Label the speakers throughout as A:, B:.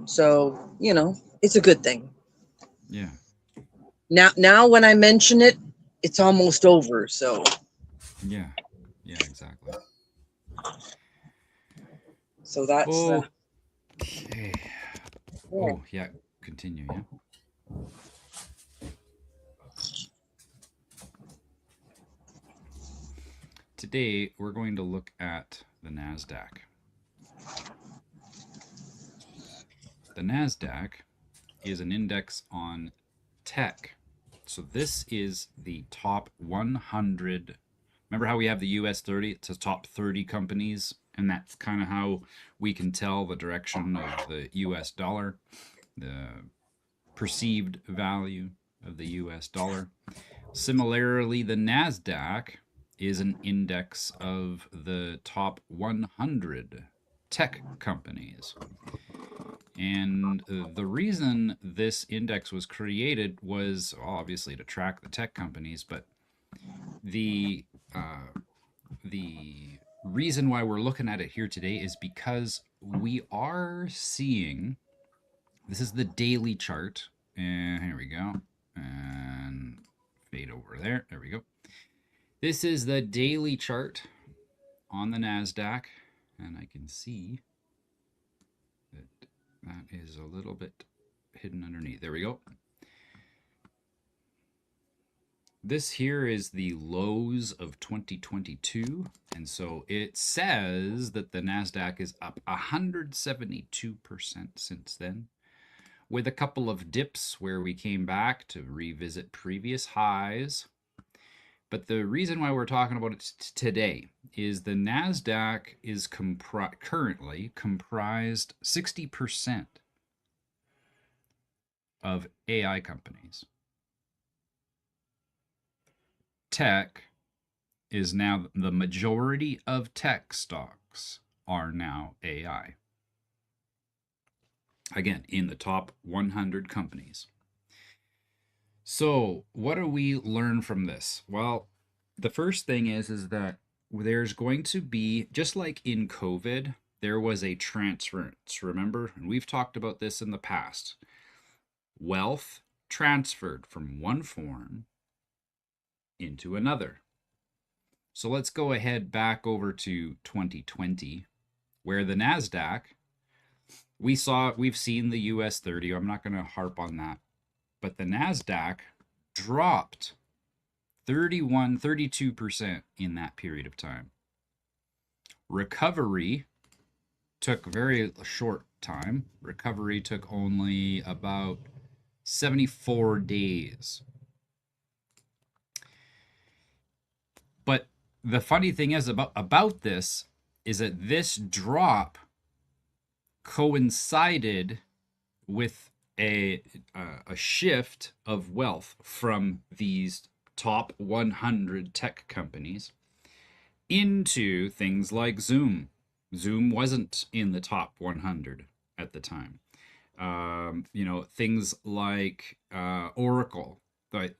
A: So, it's a good thing.
B: Yeah.
A: Now when I mention it, it's almost over. So,
B: Yeah. Yeah, exactly.
A: so that's
B: Okay.
A: yeah.
B: Oh, yeah. Continue, yeah. Today, we're going to look at the NASDAQ. The NASDAQ is an index on tech. So this is the top 100. Remember how we have the US 30? It's the top 30 companies, and that's kind of how we can tell the direction of the US dollar, the perceived value of the US dollar. Similarly, the NASDAQ is an index of the top 100 tech companies. And the reason this index was created was obviously to track the tech companies, but the uh, the reason why we're looking at it here today is because we are seeing, this is the daily chart, and here we go, and fade over there. There we go. This is the daily chart on the Nasdaq, and I can see that that is a little bit hidden underneath. There we go. This here is the lows of 2022. And so it says that the NASDAQ is up 172% since then, with a couple of dips where we came back to revisit previous highs. But the reason why we're talking about it today is the NASDAQ is currently comprised 60% of AI companies. Tech is now the majority of tech stocks are now AI. Again, in the top 100 companies. So, what do we learn from this? Well, the first thing is that there's going to be, just like in COVID, there was a transference. Remember, and we've talked about this in the past. Wealth transferred from one form into another. So let's go ahead back over to 2020, where the NASDAQ, we've seen the US 30. I'm not going to harp on that. But the NASDAQ dropped 32% in that period of time. Recovery took very short time. Recovery took only about 74 days. But the funny thing is about this is that this drop coincided with a shift of wealth from these top 100 tech companies into things like Zoom. Zoom wasn't in the top 100 at the time. Things like Oracle.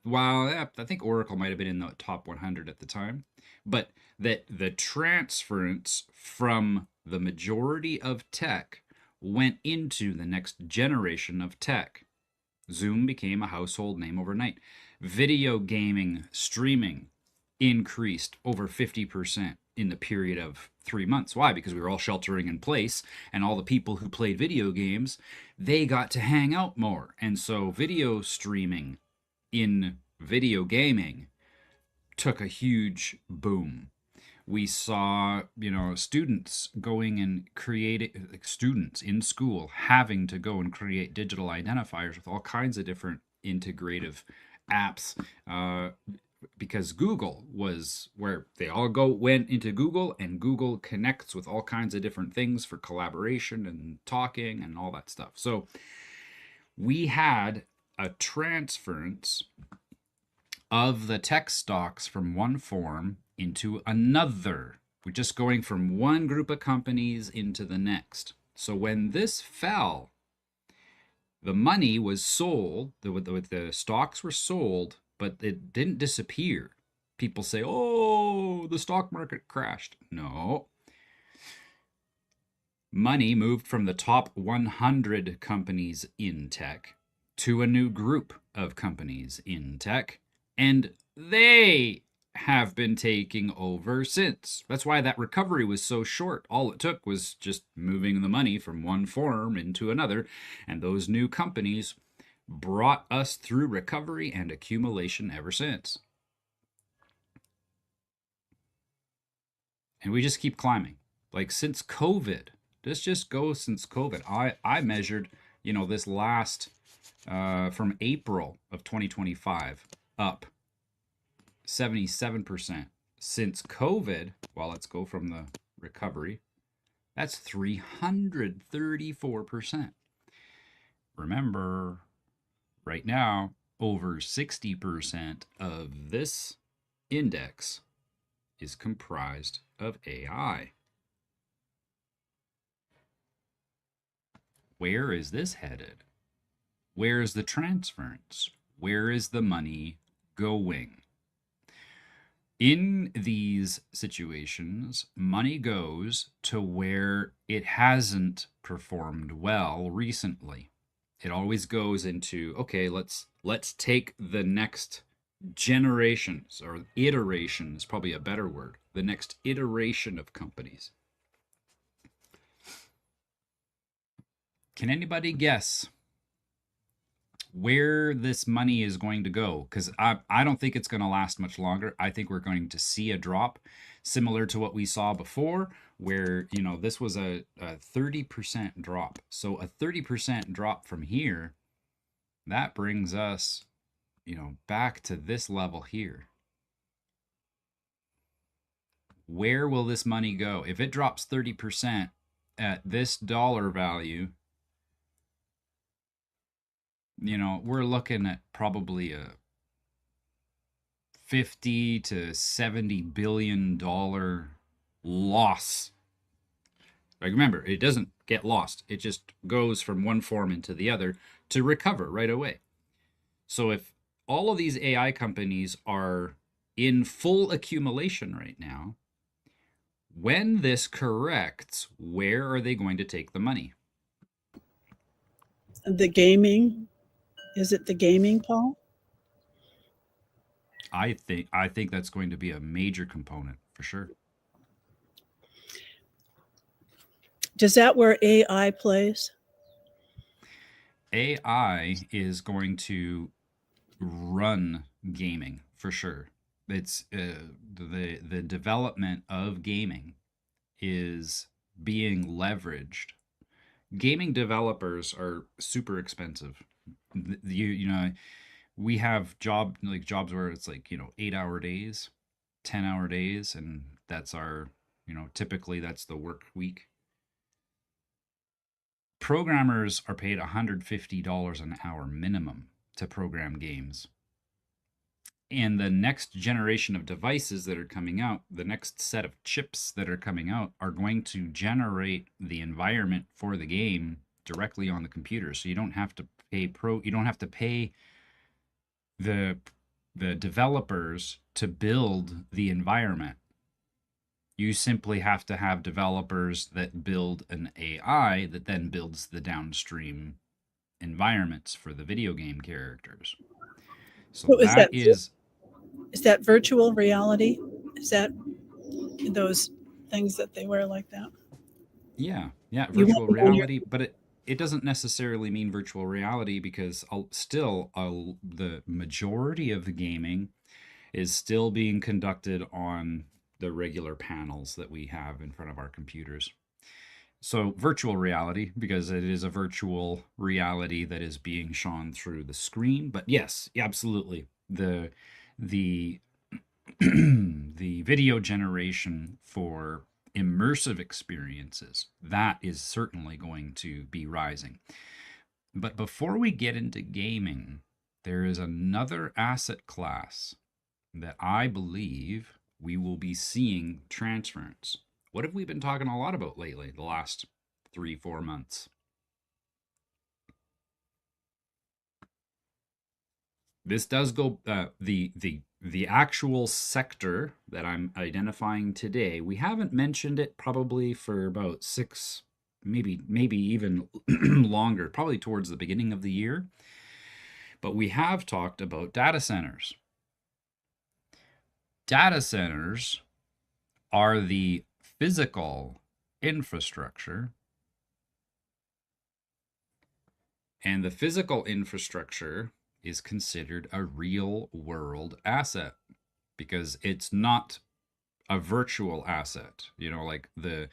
B: Well, yeah, I think Oracle might have been in the top 100 at the time, but that the transference from the majority of tech went into the next generation of tech. Zoom became a household name overnight. Video gaming, streaming increased over 50% in the period of 3 months. Why? Because we were all sheltering in place, and all the people who played video games, they got to hang out more. And so video streaming in video gaming took a huge boom. We saw, students going and creating, like students in school having to go and create digital identifiers with all kinds of different integrative apps, because Google was where they all went into Google, and Google connects with all kinds of different things for collaboration and talking and all that stuff. So we had a transference of the tech stocks from one form into another. We're just going from one group of companies into the next. So when this fell, the money was sold, the stocks were sold, but it didn't disappear. People say, oh, the stock market crashed. No. Money moved from the top 100 companies in tech to a new group of companies in tech, and they have been taking over since. That's why that recovery was so short. All it took was just moving the money from one form into another, and those new companies brought us through recovery and accumulation ever since. And we just keep climbing. Like since COVID, let's just go since COVID. I measured, this last from April of 2025 up 77%. Since COVID, well, let's go from the recovery. That's 334%. Remember, right now, over 60% of this index is comprised of AI. Where is this headed? Where is the transference? Where is the money going? In these situations, money goes to where it hasn't performed well recently. It always goes into, okay, let's take the next generations, or iteration is probably a better word, the next iteration of companies. Can anybody guess where this money is going to go? Because I don't think it's going to last much longer. I think we're going to see a drop similar to what we saw before, where, this was a 30% drop. So a 30% drop from here, that brings us, back to this level here. Where will this money go? If it drops 30% at this dollar value, we're looking at probably a 50 to 70 billion dollar loss. Like, remember, it doesn't get lost. It just goes from one form into the other to recover right away. So if all of these AI companies are in full accumulation right now, when this corrects, where are they going to take the money?
C: The gaming. Is it the gaming, Paul?
B: I think that's going to be a major component for sure.
C: Does that where AI plays?
B: AI is going to run gaming for sure. It's the development of gaming is being leveraged. Gaming developers are super expensive. We have jobs where it's 8-hour days, 10-hour days, and that's our, typically that's the work week. Programmers are paid $150 an hour minimum to program games. And the next generation of devices that are coming out, the next set of chips that are coming out, are going to generate the environment for the game directly on the computer. So you don't have to pay the developers to build the environment. You simply have to have developers that build an AI that then builds the downstream environments for the video game characters. So
C: is that virtual reality? Is that those things that they wear like that?
B: Yeah, virtual reality, but it doesn't necessarily mean virtual reality, because the majority of the gaming is still being conducted on the regular panels that we have in front of our computers. So virtual reality, because it is a virtual reality that is being shown through the screen. But yes, absolutely. The the video generation for immersive experiences, that is certainly going to be rising. But before we get into gaming, there is another asset class that I believe we will be seeing transference. What have we been talking a lot about lately, the last 3-4 months? This does go, the actual sector that I'm identifying today, we haven't mentioned it probably for about 6 maybe even longer, probably towards the beginning of the year. But we have talked about data centers. Data centers are the physical infrastructure, and the physical infrastructure is considered a real world asset because it's not a virtual asset. You know, like the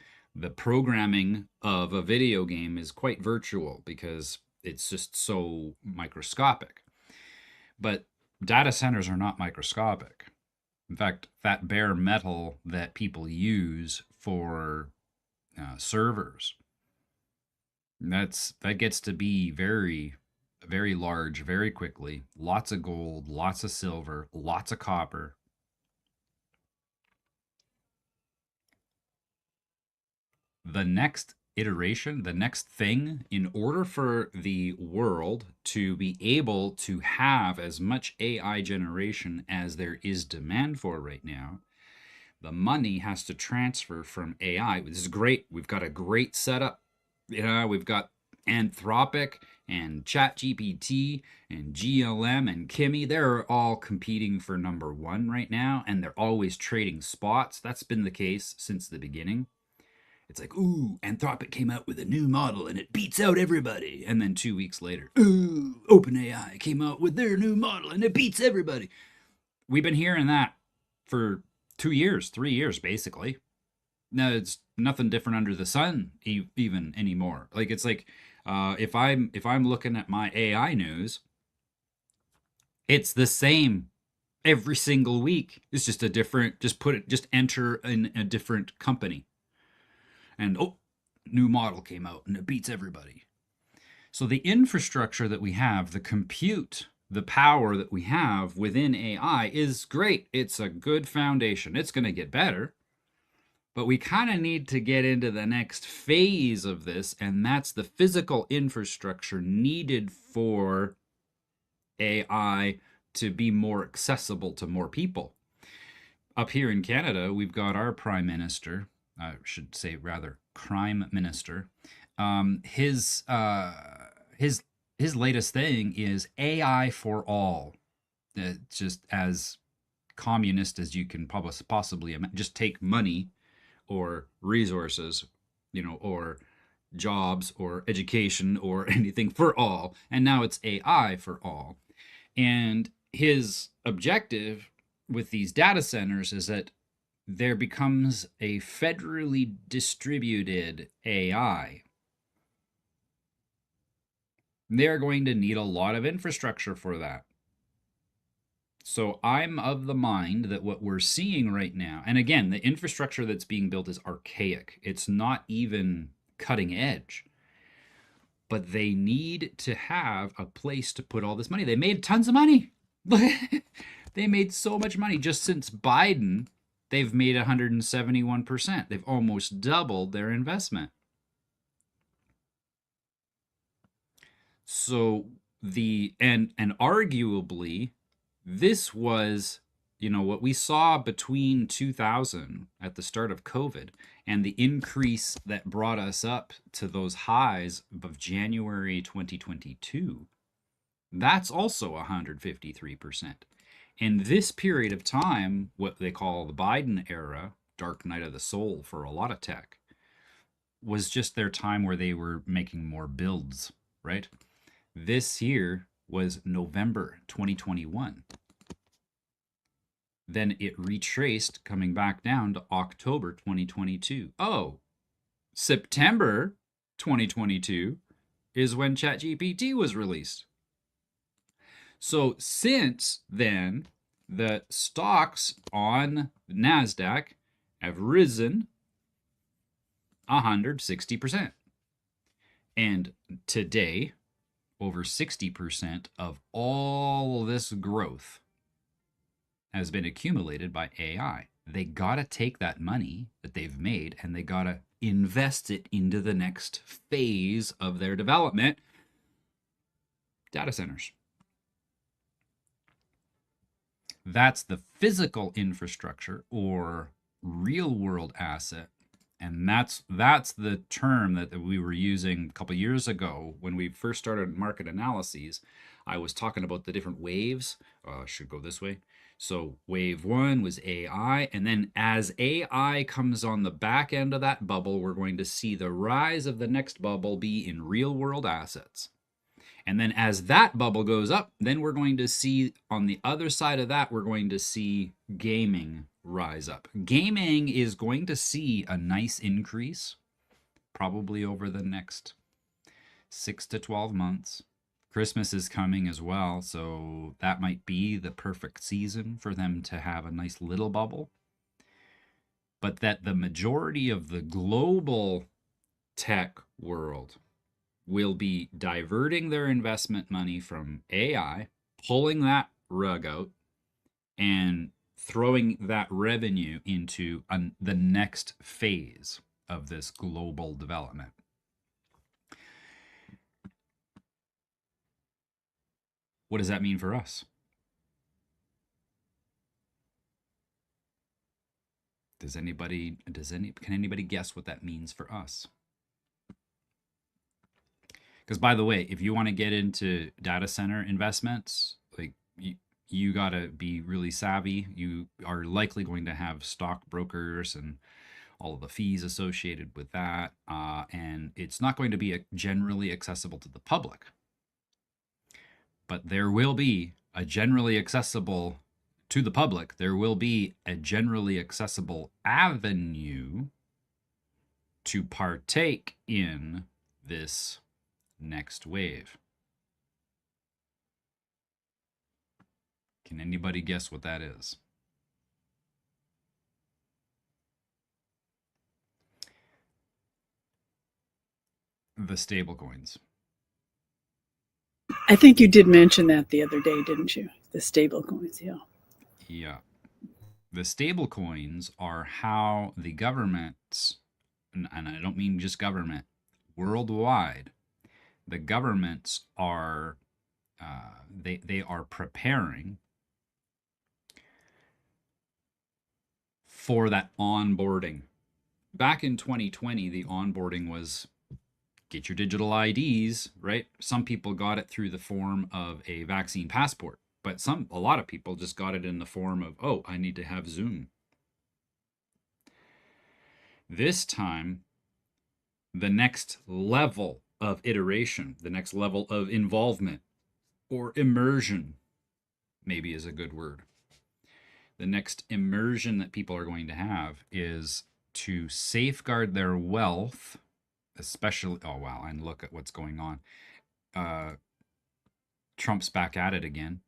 B: programming of a video game is quite virtual because it's just so microscopic. But data centers are not microscopic. In fact, that bare metal that people use for servers, that gets to be very, very large very quickly. Lots of gold, lots of silver, lots of copper. The next iteration, the next thing, in order for the world to be able to have as much AI generation as there is demand for right now, the money has to transfer from AI. This is great. We've got a great setup. We've got Anthropic and ChatGPT and GLM and Kimi. They're all competing for number one right now, and they're always trading spots. That's been the case since the beginning. It's like, ooh, Anthropic came out with a new model and it beats out everybody. And then 2 weeks later, ooh, OpenAI came out with their new model and it beats everybody. We've been hearing that for 2 years, 3 years, basically. No, it's nothing different under the sun even anymore. Like, it's like, if I'm looking at my AI news, it's the same every single week. It's just a different, just enter in a different company. And new model came out and it beats everybody. So the infrastructure that we have, the compute, the power that we have within AI is great. It's a good foundation. It's going to get better. But we kind of need to get into the next phase of this, and that's the physical infrastructure needed for AI to be more accessible to more people. Up here in Canada, we've got our Prime Minister, I should say rather Crime Minister. His latest thing is AI for all. Just as communist as you can possibly imagine. Just take money or resources, or jobs or education or anything for all. And now it's AI for all. And his objective with these data centers is that there becomes a federally distributed AI. They're going to need a lot of infrastructure for that. So I'm of the mind that what we're seeing right now, and again, the infrastructure that's being built is archaic. It's not even cutting edge. But they need to have a place to put all this money. They made tons of money. They made so much money. Just since Biden, they've made 171%. They've almost doubled their investment. So and arguably, this was, what we saw between 2000 at the start of COVID and the increase that brought us up to those highs of January 2022. That's also 153%. In this period of time, what they call the Biden era, dark night of the soul for a lot of tech, was just their time where they were making more builds, right? This here was November 2021. Then it retraced, coming back down to October 2022. Oh, September 2022 is when ChatGPT was released. So since then, the stocks on NASDAQ have risen 160%. And today, over 60% of all this growth has been accumulated by AI. They got to take that money that they've made and they got to invest it into the next phase of their development, data centers. That's the physical infrastructure or real world asset. And that's the term that we were using a couple years ago when we first started market analyses. I was talking about the different waves. Should go this way. So wave one was AI, and then as AI comes on the back end of that bubble, we're going to see the rise of the next bubble be in real world assets. And then as that bubble goes up, then we're going to see on the other side of that, we're going to see gaming rise up. Gaming is going to see a nice increase probably over the next 6 to 12 months. Christmas is coming as well, so that might be the perfect season for them to have a nice little bubble. But that the majority of the global tech world will be diverting their investment money from AI, pulling that rug out, and throwing that revenue into the next phase of this global development. What does that mean for us? Can anybody guess what that means for us? Because by the way, if you want to get into data center investments, like you got to be really savvy. You are likely going to have stockbrokers and all of the fees associated with that. And it's not going to be generally accessible to the public. But there will be a generally accessible to the public. There will be a generally accessible avenue to partake in this next wave. Can anybody guess what that is? The stablecoins.
C: I think you did mention that the other day, didn't you? The stable coins, yeah.
B: Yeah. The stablecoins are how the governments, and I don't mean just government, worldwide, the governments are they are preparing for that onboarding. Back in 2020, the onboarding was get your digital IDs, right? Some people got it through the form of a vaccine passport, but a lot of people just got it in the form of, oh, I need to have Zoom. This time, the next level of iteration, the next level of involvement or immersion, maybe is a good word. The next immersion that people are going to have is to safeguard their wealth, especially, oh wow, and look at what's going on. Trump's back at it again.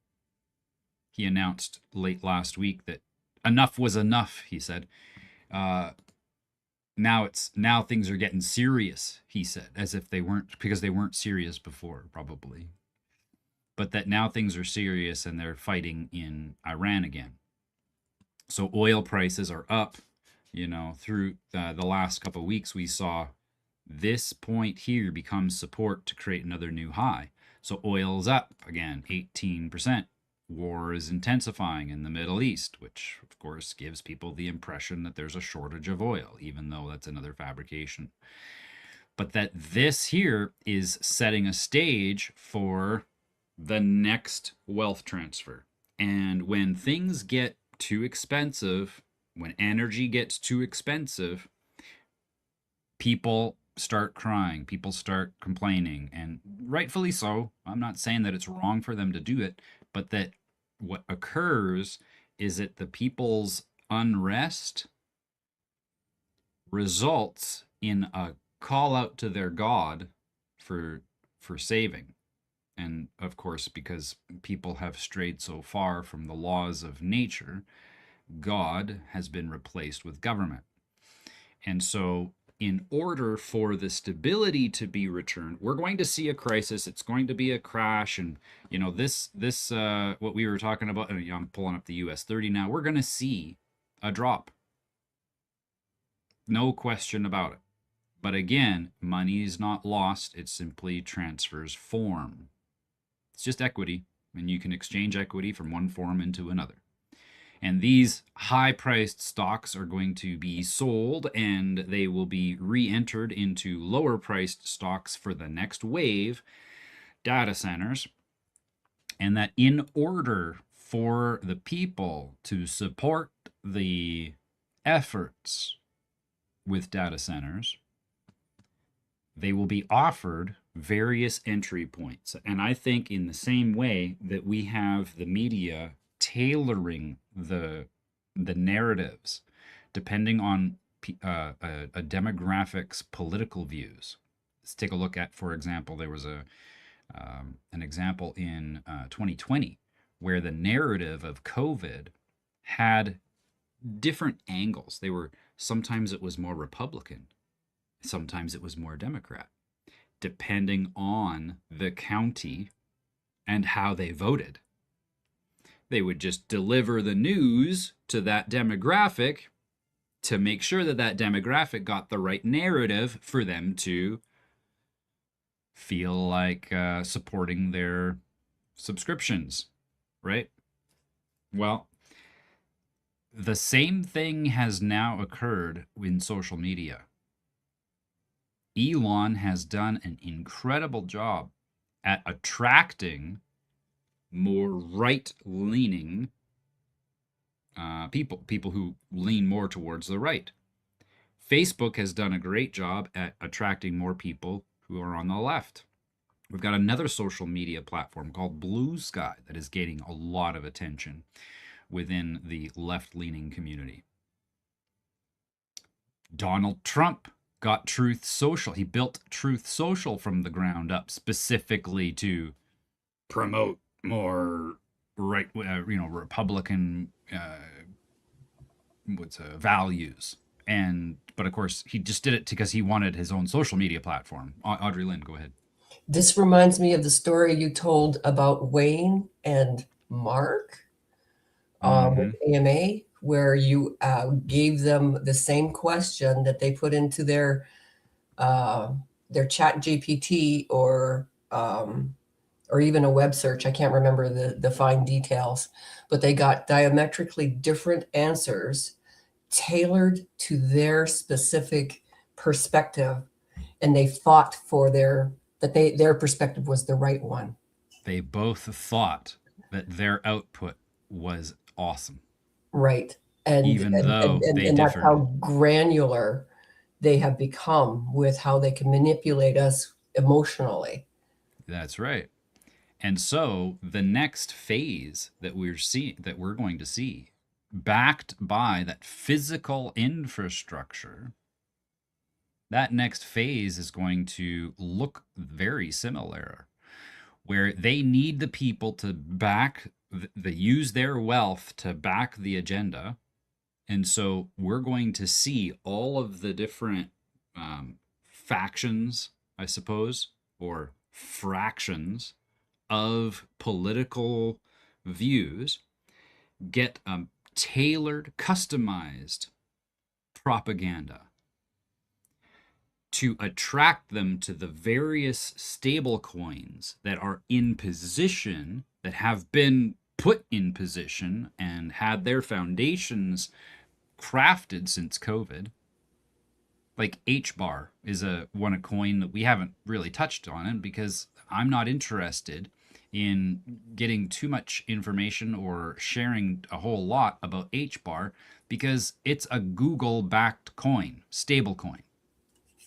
B: He announced late last week that enough was enough, he said. Now things are getting serious, he said, as if they weren't, because they weren't serious before, probably. But that now things are serious and they're fighting in Iran again. So oil prices are up, through the last couple of weeks. We saw this point here become support to create another new high. So oil's up again, 18%. War is intensifying in the Middle East, which of course gives people the impression that there's a shortage of oil, even though that's another fabrication. But that this here is setting a stage for the next wealth transfer. And when things get too expensive, when energy gets too expensive, people start crying, people start complaining, and rightfully so. I'm not saying that it's wrong for them to do it, but that what occurs is that the people's unrest results in a call out to their God for saving. And of course, because people have strayed so far from the laws of nature, God has been replaced with government. And so in order for the stability to be returned, we're going to see a crisis. It's going to be a crash. And, this what we were talking about, I'm pulling up the US 30 now, we're going to see a drop. No question about it. But again, money is not lost. It simply transfers form. It's just equity, and you can exchange equity from one form into another. And these high-priced stocks are going to be sold, and they will be re-entered into lower-priced stocks for the next wave, data centers. And that in order for the people to support the efforts with data centers, they will be offered various entry points. And I think in the same way that we have the media tailoring the narratives depending on a demographic's political views. Let's take a look at, for example, there was an example in 2020 where the narrative of COVID had different angles. Sometimes it was more Republican, sometimes it was more Democrat, depending on the county and how they voted. They would just deliver the news to that demographic to make sure that that demographic got the right narrative for them to feel like supporting their subscriptions, right? Well, the same thing has now occurred in social media. Elon has done an incredible job at attracting more right-leaning people who lean more towards the right. Facebook has done a great job at attracting more people who are on the left. We've got another social media platform called Blue Sky that is gaining a lot of attention within the left-leaning community. Donald Trump got Truth Social. He built Truth Social from the ground up specifically to promote more Republican values. But of course, he just did it because he wanted his own social media platform. Audrey Lynn, go ahead.
D: This reminds me of the story you told about Wayne and Mark with AMA, where you gave them the same question that they put into their chat GPT or even a web search. I can't remember the fine details, but they got diametrically different answers tailored to their specific perspective, and they fought for their perspective was the right one.
B: They both thought that their output was awesome.
D: Right. And
B: even though they differed.
D: That's how granular they have become with how they can manipulate us emotionally.
B: That's right. And so the next phase that we're going to see, backed by that physical infrastructure, that next phase is going to look very similar, where they need the people to use their wealth to back the agenda. And so we're going to see all of the different factions, I suppose, or fractions of political views get tailored, customized propaganda to attract them to the various stable coins that are in position, that have been put in position and had their foundations crafted since COVID. Like HBAR is a coin that we haven't really touched on it because I'm not interested in getting too much information or sharing a whole lot about HBAR because it's a Google-backed coin, stable coin,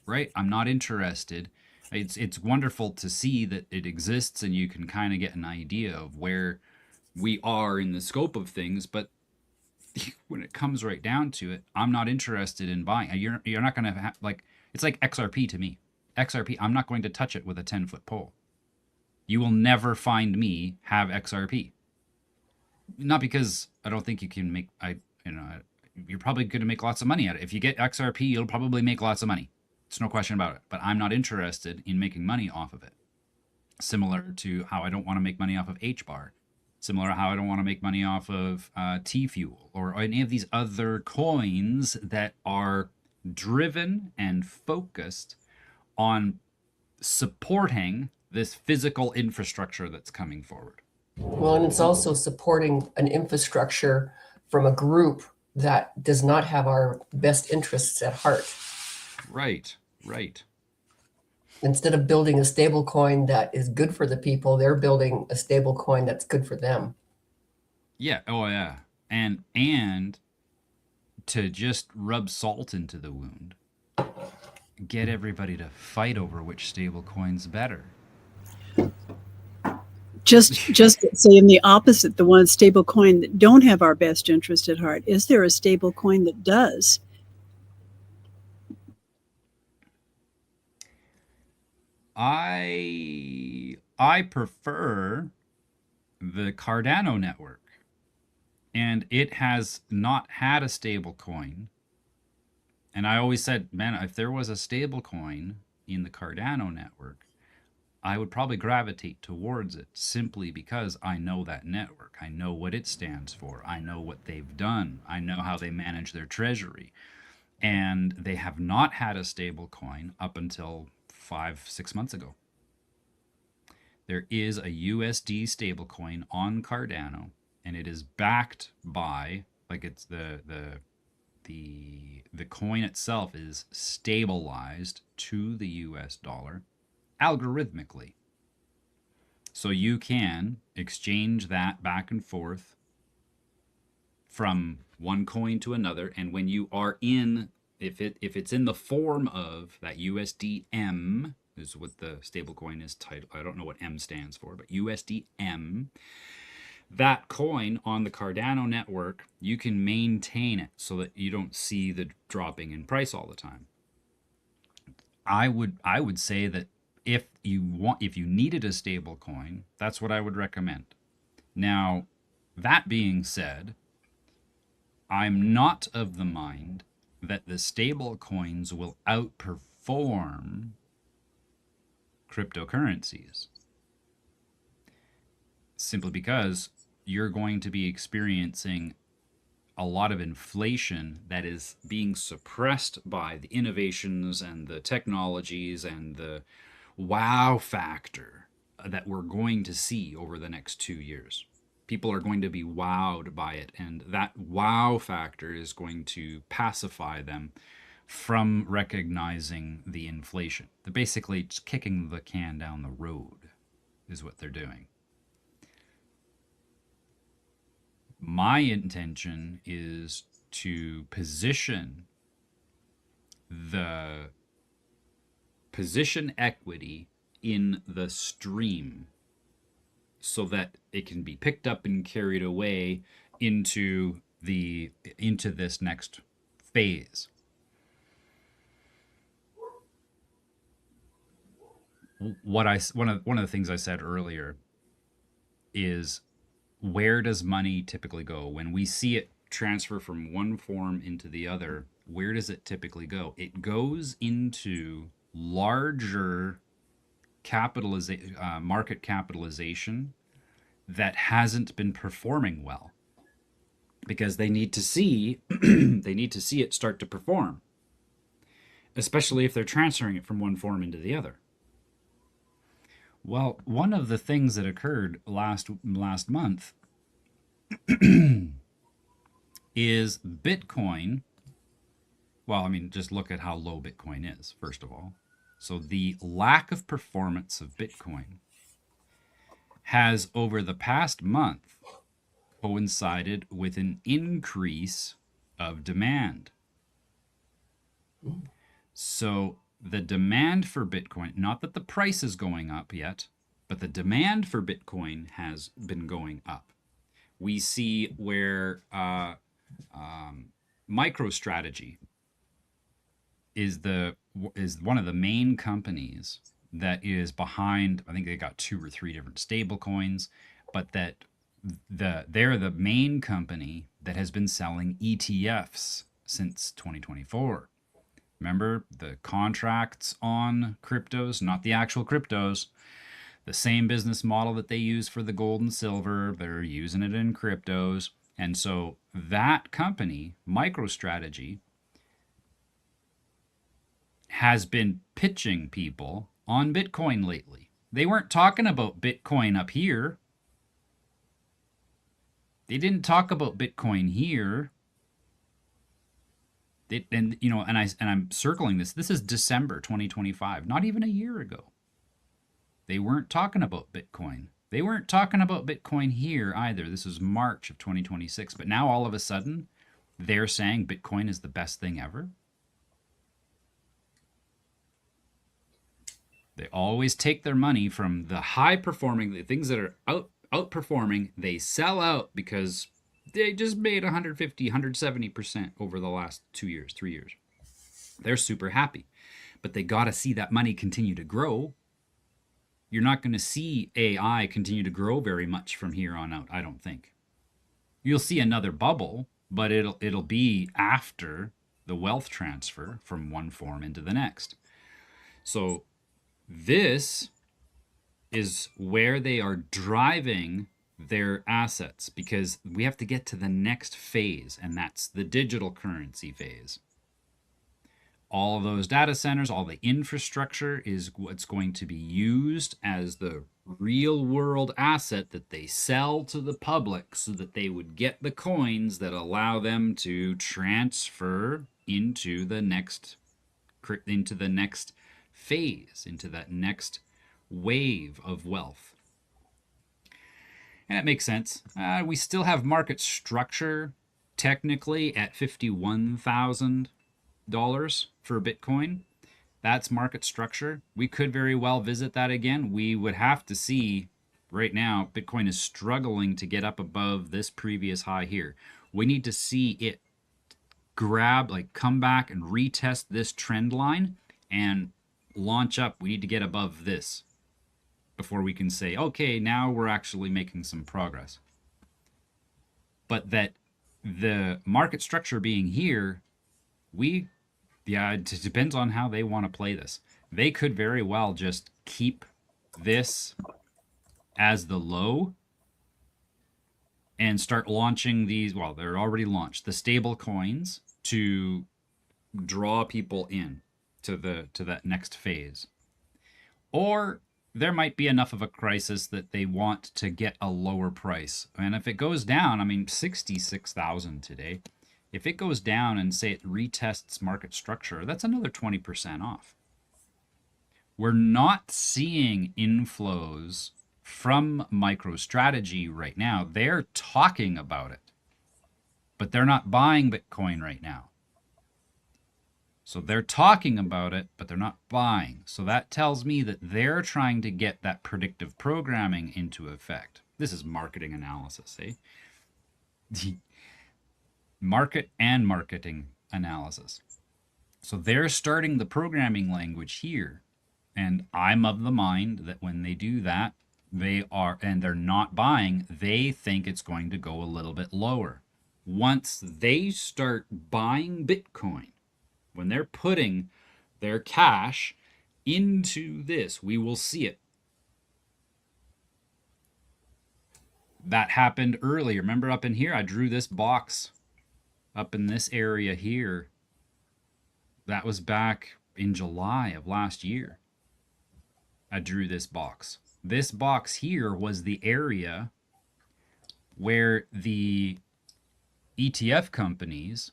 B: right? I'm not interested. It's wonderful to see that it exists and you can kind of get an idea of where we are in the scope of things, but when it comes right down to it, I'm not interested in buying. You're not going to have, it's like XRP to me. XRP, I'm not going to touch it with a 10-foot pole. You will never find me have XRP. Not because I don't think you can make, you're probably going to make lots of money at it. If you get XRP, you'll probably make lots of money. It's no question about it. But I'm not interested in making money off of it. Similar to how I don't want to make money off of HBAR. Similar to how I don't want to make money off of T-Fuel or any of these other coins that are driven and focused on supporting this physical infrastructure that's coming forward.
D: Well, and it's also supporting an infrastructure from a group that does not have our best interests at heart.
B: Right, right.
D: Instead of building a stable coin that is good for the people, they're building a stable coin that's good for them.
B: Yeah. Oh, yeah. And to just rub salt into the wound, get everybody to fight over which stable coin's better.
C: Just saying the opposite, the one stable coin that don't have our best interest at heart. Is there a stable coin that does?
B: I prefer the Cardano network, and it has not had a stable coin. And I always said, man, if there was a stable coin in the Cardano network, I would probably gravitate towards it simply because I know that network. I know what it stands for. I know what they've done. I know how they manage their treasury. And they have not had a stable coin up until 5-6 months ago. There is a USD stablecoin on Cardano, and it is backed by, like, it's the coin itself is stabilized to the US dollar algorithmically. So you can exchange that back and forth from one coin to another, and when you are in, if it's in the form of that USDM, is what the stablecoin is titled. I don't know what M stands for, but USDM, that coin on the Cardano network, you can maintain it so that you don't see the dropping in price all the time. I would say that if you needed a stable coin, that's what I would recommend. Now, that being said, I'm not of the mind that the stable coins will outperform cryptocurrencies, simply because you're going to be experiencing a lot of inflation that is being suppressed by the innovations and the technologies and the wow factor that we're going to see over the next 2 years. People are going to be wowed by it, and that wow factor is going to pacify them from recognizing the inflation. They're basically just kicking the can down the road, is what they're doing. My intention is to position equity in the stream so that it can be picked up and carried away into this next phase. One of the things I said earlier is, where does money typically go? When we see it transfer from one form into the other, where does it typically go? It goes into larger market capitalization that hasn't been performing well, because they need to see it start to perform, especially if they're transferring it from one form into the other. Well, one of the things that occurred last month is Bitcoin. Well, I mean, just look at how low Bitcoin is, first of all. So the lack of performance of Bitcoin has, over the past month, coincided with an increase of demand. So the demand for Bitcoin, not that the price is going up yet, but the demand for Bitcoin has been going up. We see where MicroStrategy is one of the main companies that is behind. I think they got 2 or 3 different stable coins, but that they're the main company that has been selling ETFs since 2024. Remember, the contracts on cryptos, not the actual cryptos, the same business model that they use for the gold and silver, they're using it in cryptos. And so that company, MicroStrategy, has been pitching people on Bitcoin lately. They weren't talking about Bitcoin up here. They didn't talk about Bitcoin here. And I'm circling this. This is December 2025, not even a year ago. They weren't talking about Bitcoin. They weren't talking about Bitcoin here either. This was March of 2026. But now all of a sudden, they're saying Bitcoin is the best thing ever. They always take their money from the high performing, the things that are outperforming. They sell out because they just made 150, 170% over the last 2 years, 3 years. They're super happy, but they got to see that money continue to grow. You're not going to see AI continue to grow very much from here on out, I don't think. You'll see another bubble, but it'll be after the wealth transfer from one form into the next. So this is where they are driving their assets, because we have to get to the next phase, and that's the digital currency phase. All of those data centers, all the infrastructure is what's going to be used as the real world asset that they sell to the public so that they would get the coins that allow them to transfer into the next phase, into that next wave of wealth. And that makes sense. We still have market structure technically at $51,000 for Bitcoin. That's market structure. We could very well visit that again. We would have to see. Right now, Bitcoin is struggling to get up above this previous high here. We need to see it come back and retest this trend line and launch up. We need to get above this before we can say, okay, now we're actually making some progress. But that the market structure being here, it depends on how they want to play this. They could very well just keep this as the low and start launching these, well, they're already launched, the stable coins to draw people in to that next phase. Or there might be enough of a crisis that they want to get a lower price. And if it goes down, 66,000 today. If it goes down and say it retests market structure, that's another 20% off. We're not seeing inflows from MicroStrategy right now. They're talking about it, but they're not buying Bitcoin right now. So they're talking about it, but they're not buying. So that tells me that they're trying to get that predictive programming into effect. This is marketing analysis, eh? Market and marketing analysis. So they're starting the programming language here. And I'm of the mind that when they do that, they're not buying, they think it's going to go a little bit lower. Once they start buying Bitcoin, when they're putting their cash into this, we will see it. That happened earlier. Remember up in here, I drew this box up in this area here. That was back in July of last year. I drew this box. This box here was the area where the ETF companies,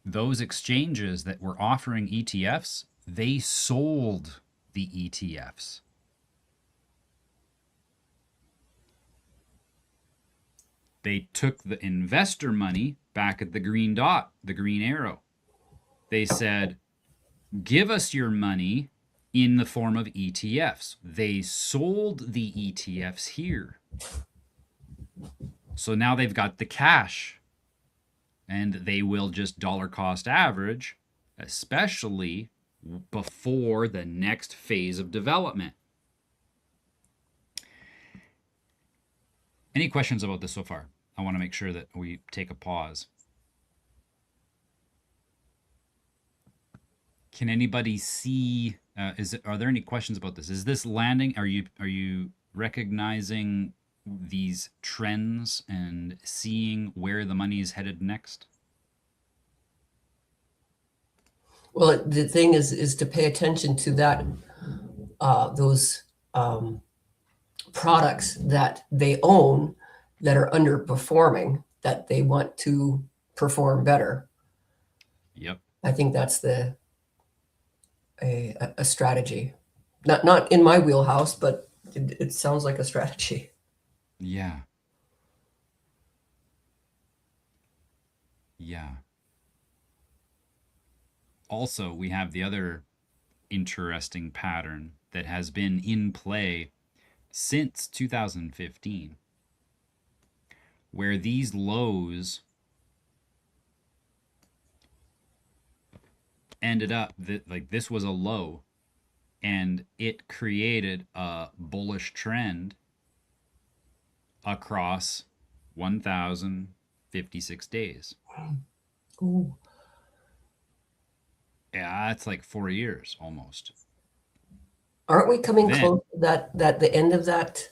B: those exchanges that were offering ETFs, they sold the ETFs. They took the investor money back at the green dot, the green arrow. They said, give us your money in the form of ETFs. They sold the ETFs here. So now they've got the cash, and they will just dollar cost average, especially before the next phase of development. Any questions about this so far? I want to make sure that we take a pause. Can anybody see, are there any questions about this? Is this landing? Are you recognizing these trends and seeing where the money is headed next?
D: Well, the thing is to pay attention to that, those products that they own that are underperforming that they want to perform better.
B: Yep.
D: I think that's a strategy. Not in my wheelhouse, but it sounds like a strategy.
B: Yeah. Yeah. Also, we have the other interesting pattern that has been in play since 2015, where these lows ended up that like this was a low and it created a bullish trend across 1056 days.
D: Ooh.
B: Yeah, that's like 4 years almost.
D: Aren't we coming
B: Then-
D: close to that the end of that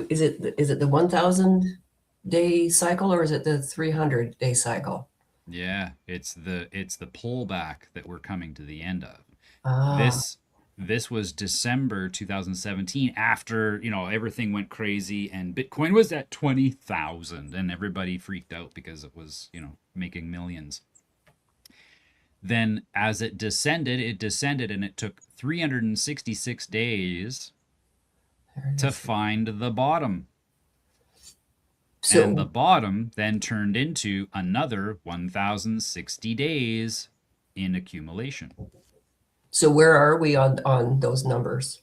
D: is it the 1,000 day cycle or is it the 300 day cycle?
B: Yeah, it's the pullback that we're coming to the end of.
D: Ah,
B: This was December 2017 after, everything went crazy and Bitcoin was at 20,000 and everybody freaked out because it was, making millions. Then as it descended and it took 366 days
D: there it
B: to
D: is.
B: find the bottom.
D: So
B: And the bottom then turned into another 1,060 days in accumulation.
D: so where are we on those numbers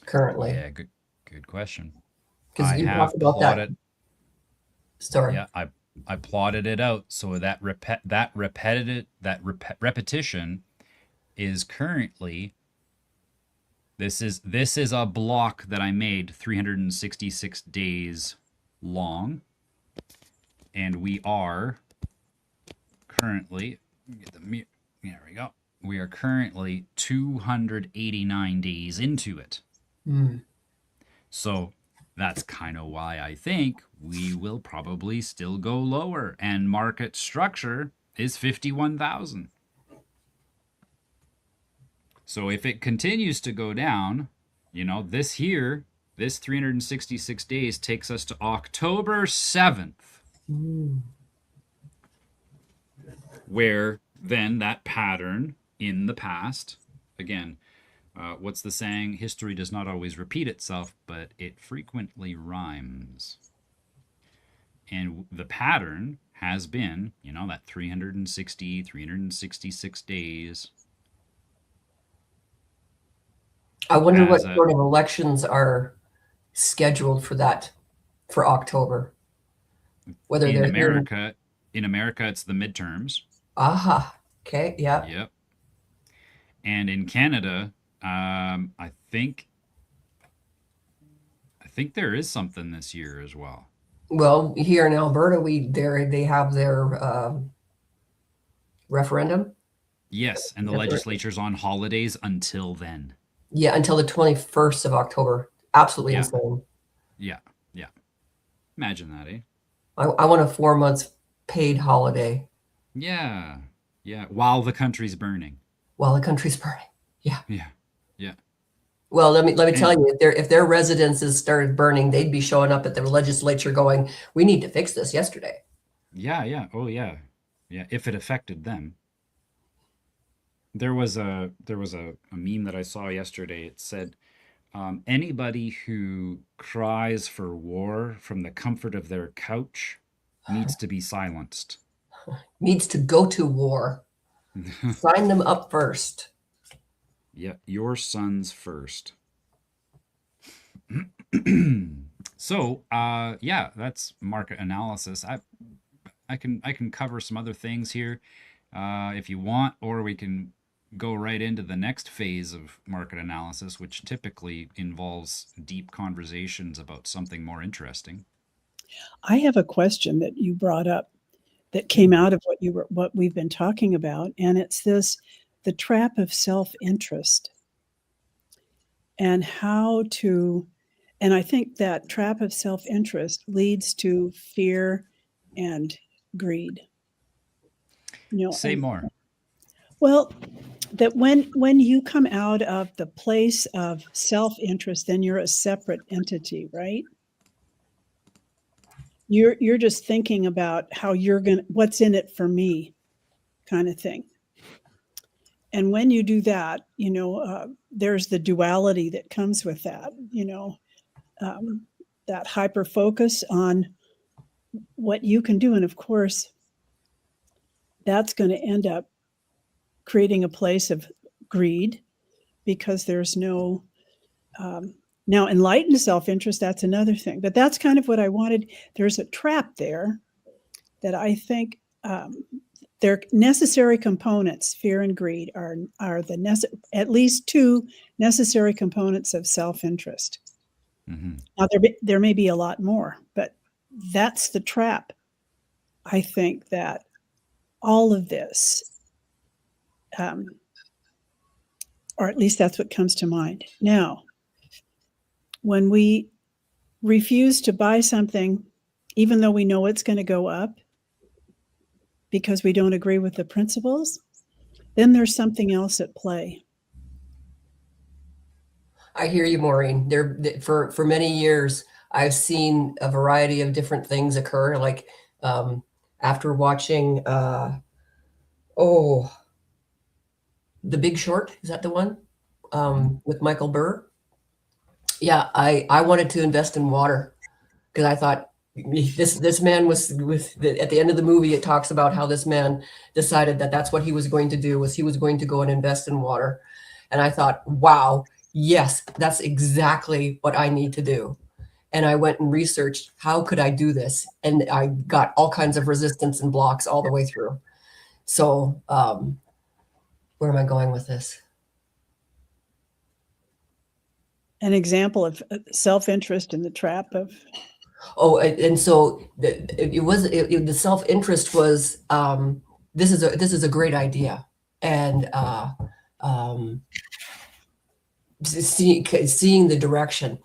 D: currently?
B: Yeah, good question.
D: Because
B: I
D: you
B: have
D: talked about that.
B: plotted.
D: Sorry.
B: Yeah, I plotted it out so that repetition is currently this is a block that I made 366 days long, and we are currently there we go. We are currently 289 days into it.
D: Mm.
B: So that's kind of why I think we will probably still go lower. And market structure is 51,000. So if it continues to go down, this 366 days takes us to October 7th,
D: Mm.
B: where then that pattern in the past, again, what's the saying? History does not always repeat itself, but it frequently rhymes. And the pattern has been, that 366 days.
D: I wonder what
B: As a-
D: sort of elections are scheduled for October. Whether
B: in
D: they're
B: America, it's the midterms.
D: Aha. Okay. Yeah.
B: Yep. And in Canada, I think there is something this year as well.
D: Well, here in Alberta, they have their referendum.
B: Yes, and the
D: Yep.
B: legislature's on holidays until then.
D: Yeah, until the 21st of October. Absolutely
B: Yeah.
D: insane.
B: Yeah. Imagine that, eh?
D: I want a 4 months paid holiday
B: Yeah. While the country's burning.
D: while the country's burning.
B: Yeah.
D: Well, let me tell you, if their residences started burning, they'd be showing up at the legislature going, "We need to fix this yesterday."
B: Yeah. Oh, yeah. Yeah. If it affected them. There was a meme that I saw yesterday. It said, anybody who cries for war from the comfort of their couch needs to be silenced.
D: Needs to go to war. Sign them up first.
B: Yeah, your sons first. So, that's market analysis. I can cover some other things here if you want, or we can go right into the next phase of market analysis, which typically involves deep conversations about something more interesting.
C: I have a question that you brought up that came out of what we've been talking about, and it's the trap of self-interest and and I think that trap of self-interest leads to fear and greed.
B: Say more.
C: Well, that when you come out of the place of self-interest, then you're a separate entity, right? You're just thinking about how what's in it for me, kind of thing. And when you do that, there's the duality that comes with that. That hyper focus on what you can do, and of course, that's going to end up creating a place of greed, because there's no now enlightened self-interest. That's another thing, but that's kind of what I wanted. There's a trap there that I think they're necessary components. Fear and greed are at least two necessary components of self-interest.
B: Mm-hmm.
C: Now there may be a lot more, but that's the trap. I think that all of this, or at least that's what comes to mind. Now, when we refuse to buy something, even though we know it's going to go up because we don't agree with the principles, then there's something else at play.
D: I hear you, Maureen. For many years, I've seen a variety of different things occur. Like after watching, The Big Short, is that the one with Michael Burr? Yeah, I wanted to invest in water because I thought this man was at the end of the movie. It talks about how this man decided that that's what he was going to do, was he was going to go and invest in water. And I thought, wow, yes, that's exactly what I need to do. And I went and researched, how could I do this? And I got all kinds of resistance and blocks all the way through. So where am I going with this?
C: An example of self-interest in the trap of.
D: Oh, and so the self-interest was, this is a great idea. And seeing the direction.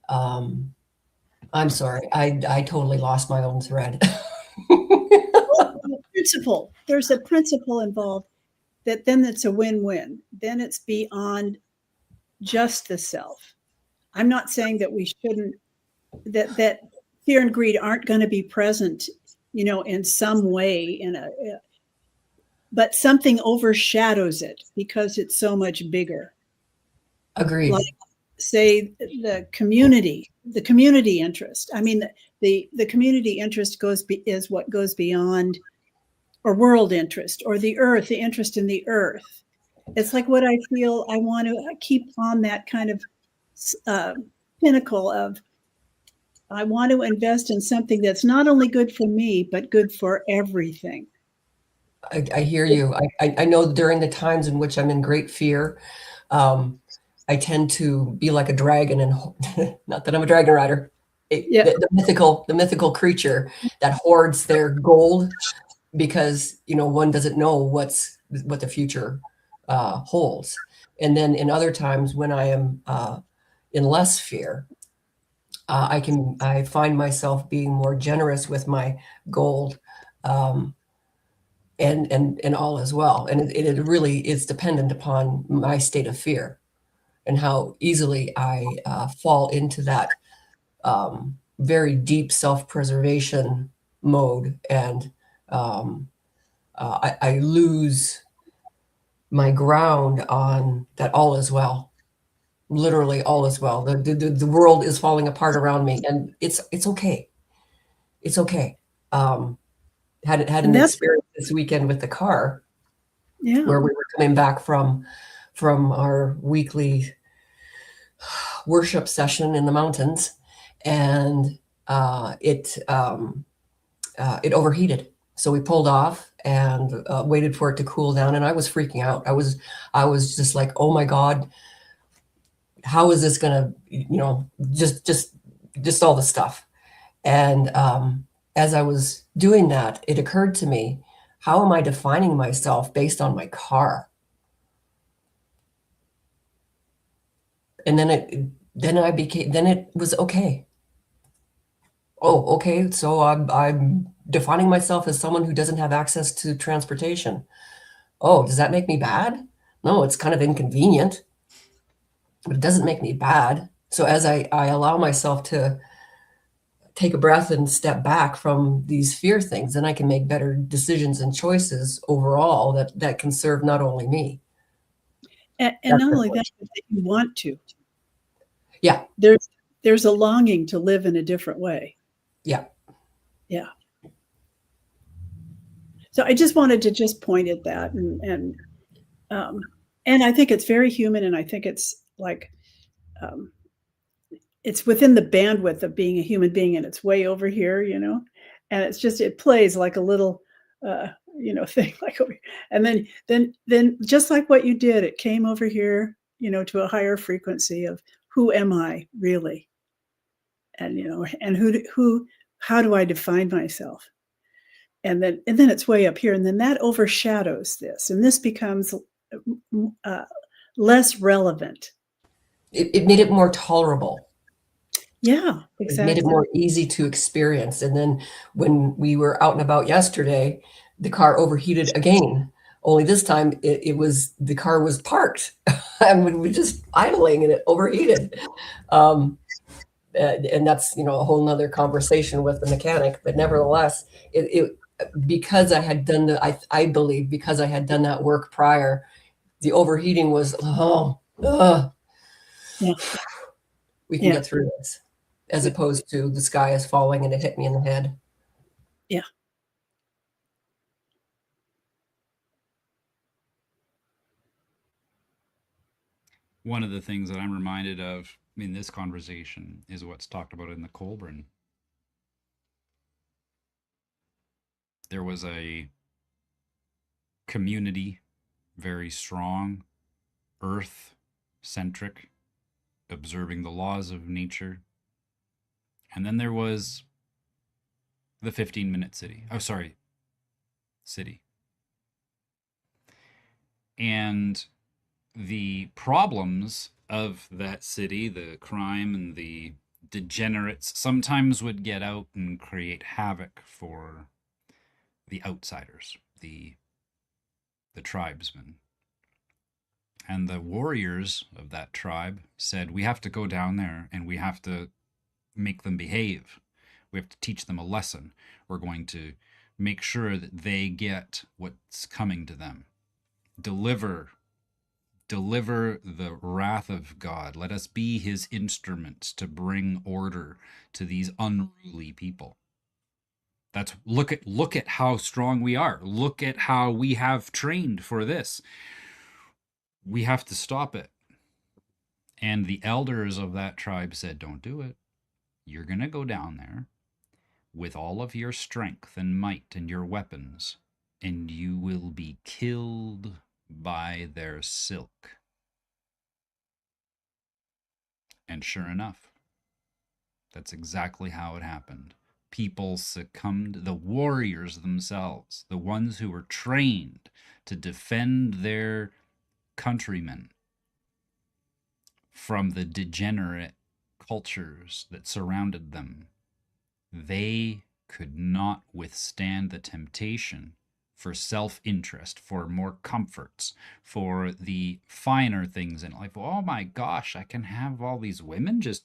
D: I'm sorry, I totally lost my own thread.
C: Principle. There's a principle involved that then it's a win-win. Then it's beyond just the self. I'm not saying that we shouldn't, that fear and greed aren't going to be present, in some way, but something overshadows it because it's so much bigger.
D: Agreed.
C: Like, say, the community interest. I mean, the community interest is what goes beyond, or world interest, or the interest in the earth. It's like what I feel I want to keep on that kind of pinnacle of, I want to invest in something that's not only good for me, but good for everything.
D: I hear you. I know during the times in which I'm in great fear, I tend to be like a dragon, and not that I'm a dragon rider, the mythical creature that hoards their gold, because one doesn't know what the future holds. And then in other times when I am in less fear, I find myself being more generous with my gold, and all as well. And it really is dependent upon my state of fear and how easily I fall into that very deep self-preservation mode, and I lose my ground on that all is well. Literally all is well. The world is falling apart around me, and it's okay. It's okay. Had an experience this weekend with the car, where we were coming back from our weekly worship session in the mountains, and it overheated. So we pulled off and waited for it to cool down, and I was freaking out. I was just like, oh my God, how is this gonna, just all the stuff. And as I was doing that, it occurred to me, how am I defining myself based on my car? And then it was okay. Oh, okay. So I'm defining myself as someone who doesn't have access to transportation. Oh, does that make me bad? No, it's kind of inconvenient, but it doesn't make me bad. So as I allow myself to take a breath and step back from these fear things, then I can make better decisions and choices overall that can serve not only me.
C: And
D: That's
C: not
D: the
C: only that,
D: point.
C: but that you want to.
D: Yeah,
C: There's a longing to live in a different way.
D: yeah.
C: Yeah. So I just wanted to just point at that, and I think it's very human, and I think it's like it's within the bandwidth of being a human being, and it's way over here, and it's just it plays like a little thing like over here. And then just like what you did, it came over here, to a higher frequency of who am I really, and and who how do I define myself, and then it's way up here, and then that overshadows this, and this becomes uh, less relevant.
D: It made it more tolerable.
C: Yeah,
D: It made it
C: exactly.
D: more easy to experience. And then when we were out and about yesterday, the car overheated again. Only this time the car was parked and we were just idling and it overheated. And that's, a whole nother conversation with the mechanic. But nevertheless, because I had done I believe because I had done that work prior, the overheating was,
C: Yeah.
D: we can
C: Yeah.
D: get through this, as opposed to the sky is falling and it hit me in the head.
C: Yeah.
B: One of the things that I'm reminded of in this conversation is what's talked about in the Colburn. There was a community, very strong, earth centric, observing the laws of nature. And then there was the 15-minute city. Oh, sorry, city. And the problems of that city, the crime and the degenerates, sometimes would get out and create havoc for the outsiders, the tribesmen. And the warriors of that tribe said, we have to go down there and we have to make them behave. We have to teach them a lesson. We're going to make sure that they get what's coming to them. Deliver the wrath of God. Let us be his instruments to bring order to these unruly people. That's look at how strong we are. Look at how we have trained for this. We have to stop it. And the elders of that tribe said, don't do it. You're going to go down there with all of your strength and might and your weapons, and you will be killed by their silk. And sure enough, that's exactly how it happened. People succumbed, the warriors themselves, the ones who were trained to defend their countrymen from the degenerate cultures that surrounded them. They could not withstand the temptation for self-interest, for more comforts, for the finer things in life. Oh my gosh, I can have all these women just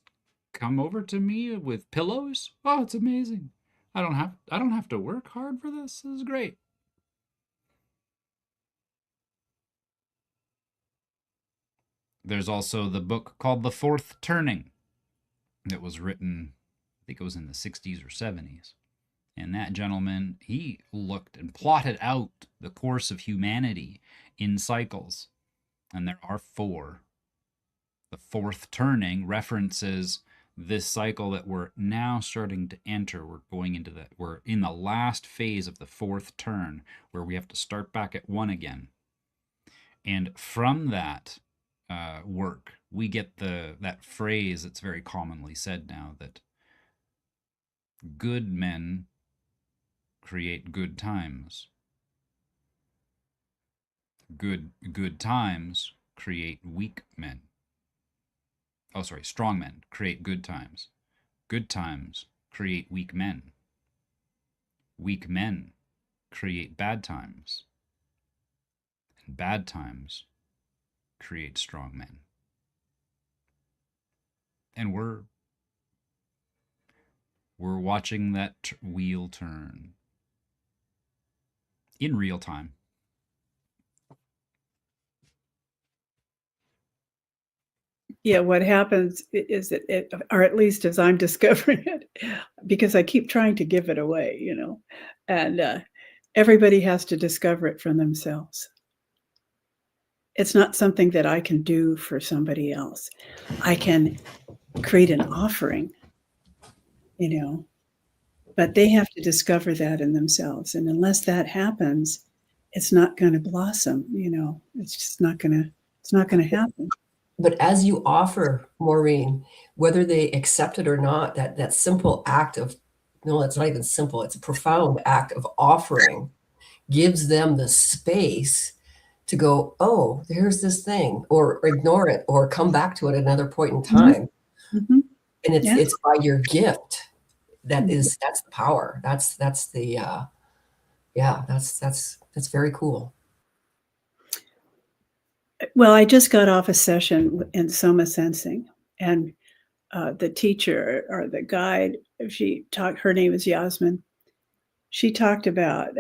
B: come over to me with pillows. Oh, it's amazing. I don't have to work hard for this. This is great. There's also the book called The Fourth Turning that was written, I think it was in the 60s or 70s. And that gentleman, he looked and plotted out the course of humanity in cycles. And there are 4. The fourth turning references this cycle that we're now starting to enter. We're in the last phase of the fourth turn, where we have to start back at 1 again. And from that work, we get that phrase that's very commonly said now, that good men create good times. Good times create weak men. Oh, sorry, strong men create good times. Good times create weak men. Weak men create bad times. And bad times creates strong men. And we're watching that wheel turn in real time.
C: Yeah, what happens is that or at least as I'm discovering it, because I keep trying to give it away, and everybody has to discover it for themselves. It's not something that I can do for somebody else. I can create an offering, but they have to discover that in themselves. And unless that happens, it's not going to blossom, it's just not going to happen.
D: But as you offer, Maureen, whether they accept it or not, that simple act of, no, it's not even simple, it's a profound act of offering gives them the space to go, oh, there's this thing, or ignore it, or come back to it at another point in time.
C: Mm-hmm.
D: And
C: Yeah.
D: it's by your gift that's the power. That's the that's very cool.
C: Well, I just got off a session in Soma Sensing, and the teacher or the guide, her name is Yasmin. She talked about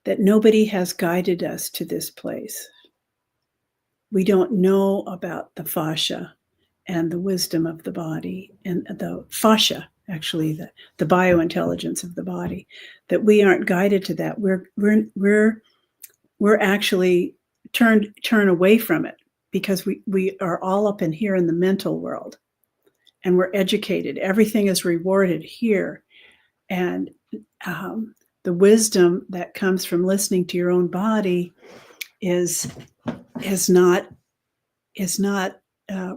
C: that nobody has guided us to this place. We don't know about the fascia and the wisdom of the body, and the fascia, actually, the biointelligence of the body, that we aren't guided to that. We're actually turn away from it because we are all up in here in the mental world, and we're educated. Everything is rewarded here, and the wisdom that comes from listening to your own body is not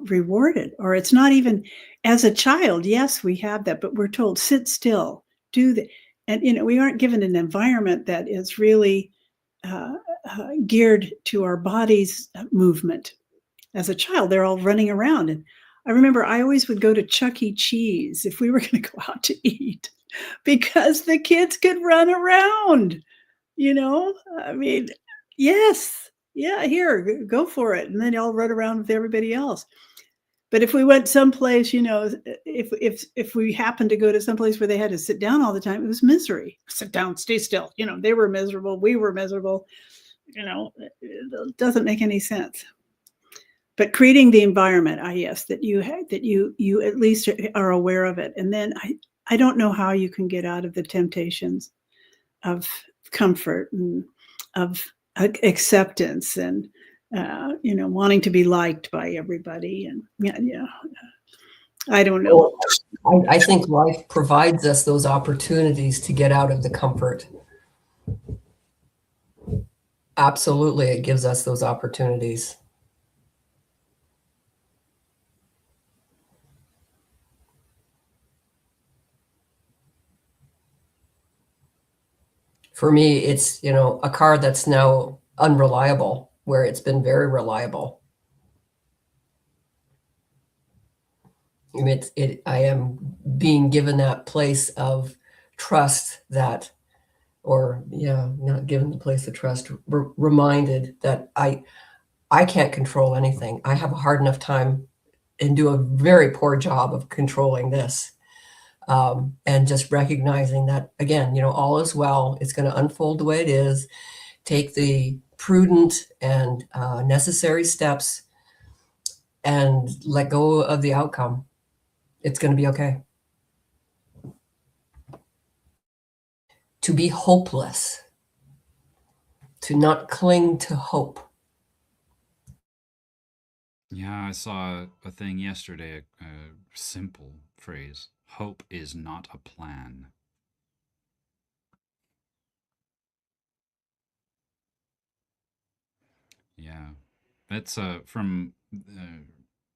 C: rewarded, or it's not even. As a child, yes, we have that, but we're told sit still, do that, and we aren't given an environment that is really geared to our body's movement. As a child, they're all running around, and I remember I always would go to Chuck E. Cheese if we were going to go out to eat, because the kids could run around. I mean, yes, yeah, here, go for it, and then y'all run around with everybody else. But if we went someplace, if we happened to go to someplace where they had to sit down all the time, it was misery. Sit down, stay still. They were miserable. We were miserable. It doesn't make any sense. But creating the environment, yes, that you at least are aware of it. And then I don't know how you can get out of the temptations of comfort and of acceptance and wanting to be liked by everybody, and I don't know.
D: Well, I think life provides us those opportunities to get out of the comfort. Absolutely, it gives us those opportunities. For me, it's a car that's now unreliable, where it's been very reliable. I am being given that place of trust not given the place of trust, reminded that I can't control anything. I have a hard enough time and do a very poor job of controlling this. And just recognizing that, again, all is well. It's going to unfold the way it is. Take the prudent and necessary steps and let go of the outcome. It's going to be okay. To be hopeless, to not cling to hope.
B: Yeah, I saw a thing yesterday, a simple phrase. Hope is not a plan. Yeah, that's from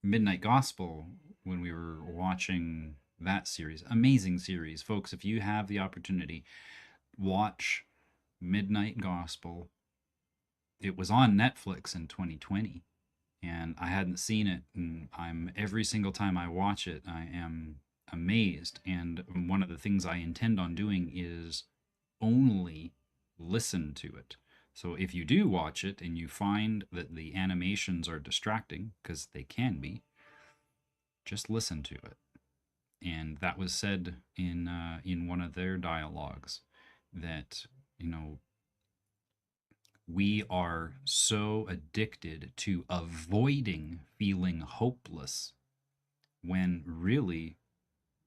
B: Midnight Gospel when we were watching that series. Amazing series, folks. If you have the opportunity, watch Midnight Gospel. It was on Netflix in 2020, and I hadn't seen it. And every single time I watch it, I am amazed. And one of the things I intend on doing is only listen to it. So if you do watch it and you find that the animations are distracting, because they can be, just listen to it. And that was said in one of their dialogues, that, you know, we are so addicted to avoiding feeling hopeless when really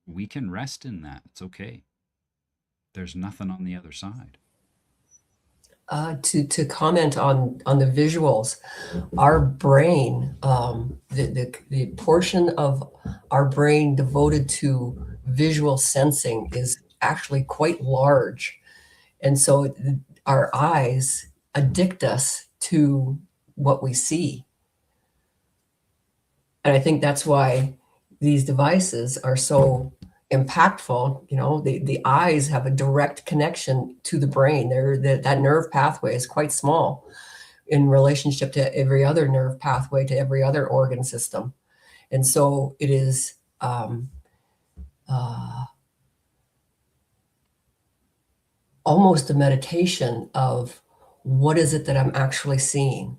B: we can rest in that. It's okay. There's nothing on the other side.
D: To comment on the visuals, our brain, the portion of our brain devoted to visual sensing is actually quite large, and so our eyes addict us to what we see. And I think that's why these devices are so impactful. You know, the eyes have a direct connection to the brain. That nerve pathway is quite small in relationship to every other nerve pathway, to every other organ system. And so it is almost a meditation of what is it that I'm actually seeing?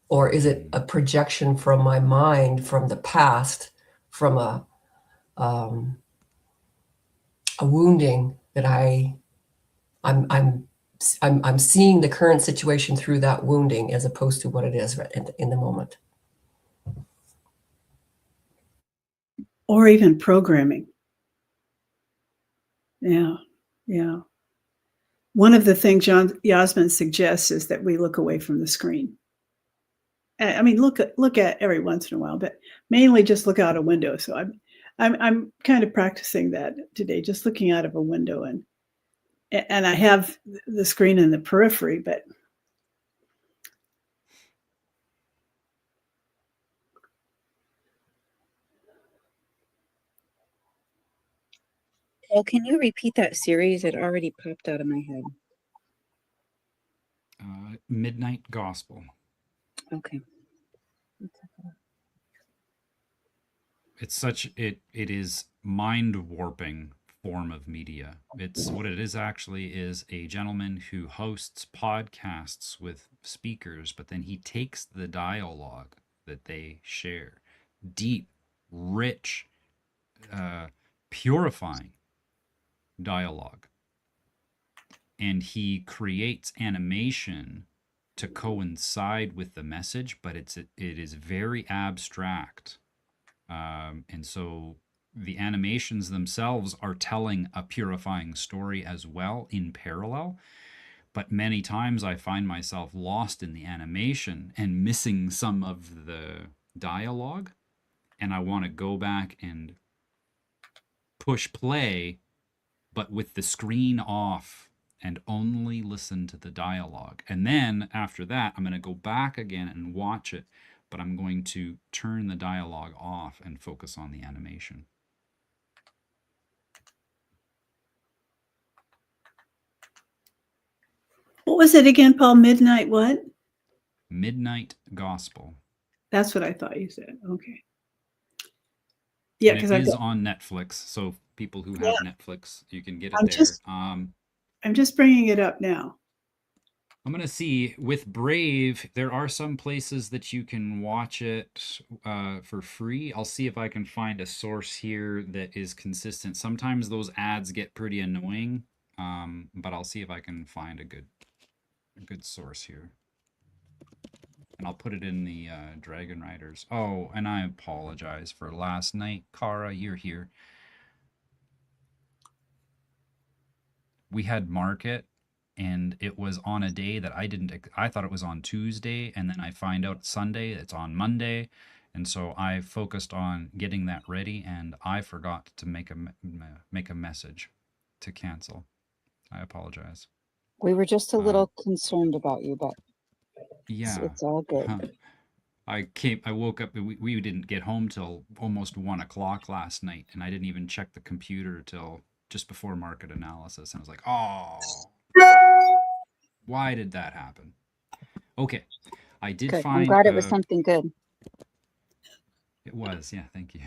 D: Or is it a projection from my mind, from the past, from a wounding that I'm seeing the current situation through that wounding as opposed to what it is right in the moment.
C: Or even programming. Yeah, yeah. One of the things Yasmin suggests is that we look away from the screen. I mean, look at every once in a while, but mainly just look out a window. So I'm kind of practicing that today, just looking out of a window, and I have the screen in the periphery, but
E: Well, can you repeat that series? It already popped out of my head.
B: Midnight Gospel.
E: Okay.
B: It's such it is mind warping form of media. It's what it is actually is a gentleman who hosts podcasts with speakers, but then he takes the dialogue that they share, deep, rich, purifying dialogue, and he creates animation to coincide with the message, but it is very abstract. And so the animations themselves are telling a purifying story as well in parallel. But many times I find myself lost in the animation and missing some of the dialogue. And I want to go back and push play, but with the screen off and only listen to the dialogue. And then after that, I'm going to go back again and watch it, but I'm going to turn the dialogue off and focus on the animation.
C: what was it again, Paul? Midnight what?
B: Midnight Gospel.
C: That's what I thought you said. Okay. Yeah,
B: And
C: because
B: it is on Netflix. So people who have Netflix, you can get it there.
C: I'm just bringing it up now.
B: I'm going to see with Brave, there are some places that you can watch it for free. I'll see if I can find a source here that is consistent. Sometimes those ads get pretty annoying, but I'll see if I can find a good source here. And I'll put it in the Dragon Riders. Oh, and I apologize for last night. Kara, you're here. We had market, and it was on a day that I thought it was on Tuesday, and then I find out Sunday it's on Monday. And so I focused on getting that ready, and I forgot to make a message to cancel. I apologize.
E: We were just a little concerned about you, but
B: yeah,
E: it's all good.
B: I woke up, we didn't get home till almost 1 o'clock last night, and I didn't even check the computer till just before market analysis. And I was like, oh, why did that happen? Okay. I did
E: Good.
B: find...
E: I'm glad it was something good.
B: It was, yeah, thank you.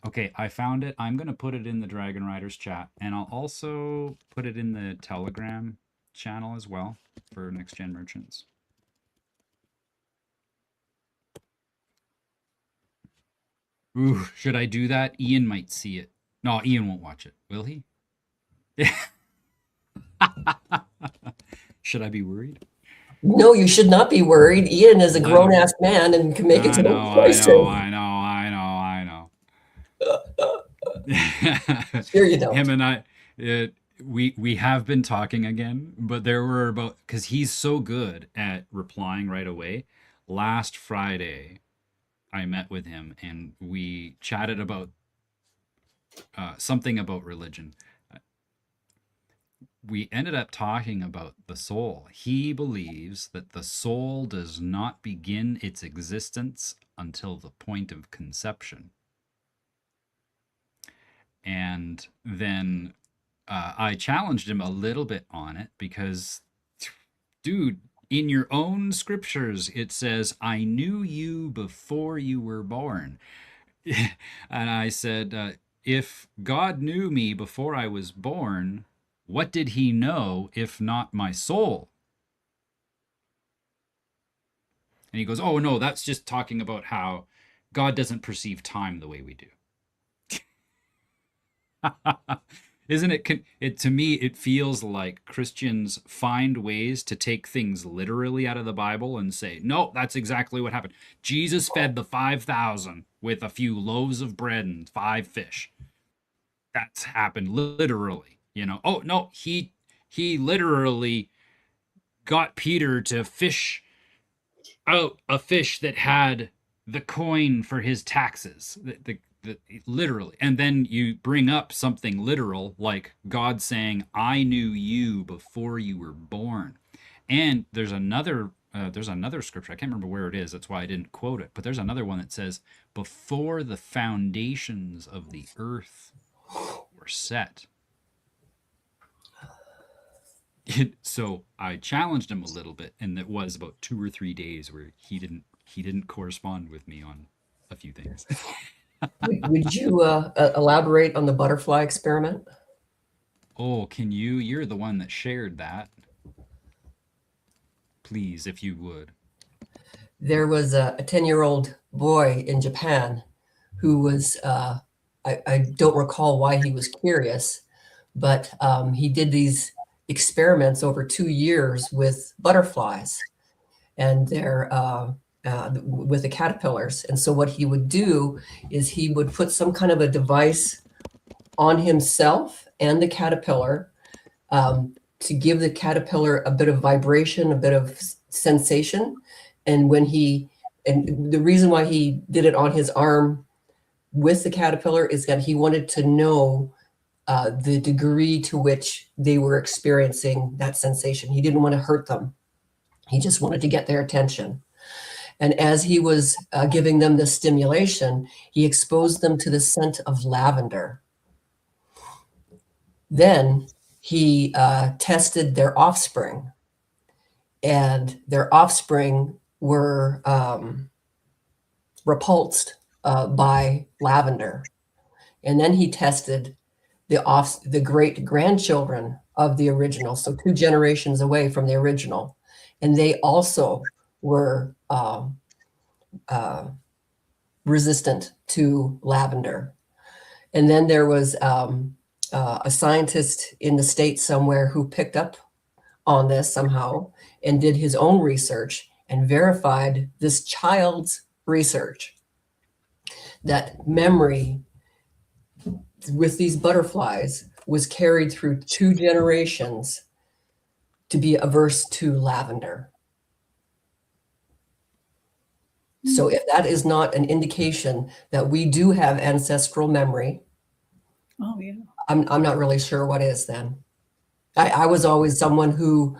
B: Okay, I found it. I'm gonna put it in the Dragon Riders chat, and I'll also put it in the Telegram channel as well for Next Gen Merchants. Ooh, should I do that? Ian might see it. No, Ian won't watch it. Will he? Should I be worried?
D: No, you should not be worried. Ian is a grown ass man and can make his
B: I
D: own
B: know,
D: choices.
B: I know.
D: Sure you don't.
B: Him and I, we have been talking again, but there were about, because he's so good at replying right away. Last Friday, I met with him and we chatted about something about religion. We ended up talking about the soul. He believes that the soul does not begin its existence until the point of conception. And then I challenged him a little bit on it because, dude, in your own scriptures, it says, I knew you before you were born. And I said, if God knew me before I was born, what did he know if not my soul? And he goes, oh, no, that's just talking about how God doesn't perceive time the way we do. Isn't it to me, it feels like Christians find ways to take things literally out of the Bible and say, no, that's exactly what happened. Jesus fed the 5,000 with a few loaves of bread and 5 fish. That's happened literally, you know. Oh, no, he literally got Peter to fish out a fish that had the coin for his taxes. Literally. And then you bring up something literal like God saying, I knew you before you were born. And there's another scripture, I can't remember where it is, that's why I didn't quote it, but there's another one that says, before the foundations of the earth were set. So I challenged him a little bit, and it was about 2 or 3 days where he didn't correspond with me on a few things.
D: Would you elaborate on the butterfly experiment?
B: Oh, can you? You're the one that shared that. Please, if you would.
D: There was a 10-year-old boy in Japan who was, I don't recall why he was curious, but he did these experiments over 2 years with butterflies and with the caterpillars. And so what he would do is he would put some kind of a device on himself and the caterpillar to give the caterpillar a bit of vibration, a bit of sensation. And the reason why he did it on his arm with the caterpillar is that he wanted to know the degree to which they were experiencing that sensation. He didn't want to hurt them. He just wanted to get their attention. And as he was giving them the stimulation, he exposed them to the scent of lavender. Then he tested their offspring, and their offspring were repulsed by lavender. And then he tested the great grandchildren of the original, so 2 generations away from the original, and they also were resistant to lavender. And then there was a scientist in the States somewhere who picked up on this somehow and did his own research and verified this child's research, that memory with these butterflies was carried through 2 generations to be averse to lavender. So if that is not an indication that we do have ancestral memory,
C: Oh, yeah.
D: I'm not really sure what is then. I was always someone who,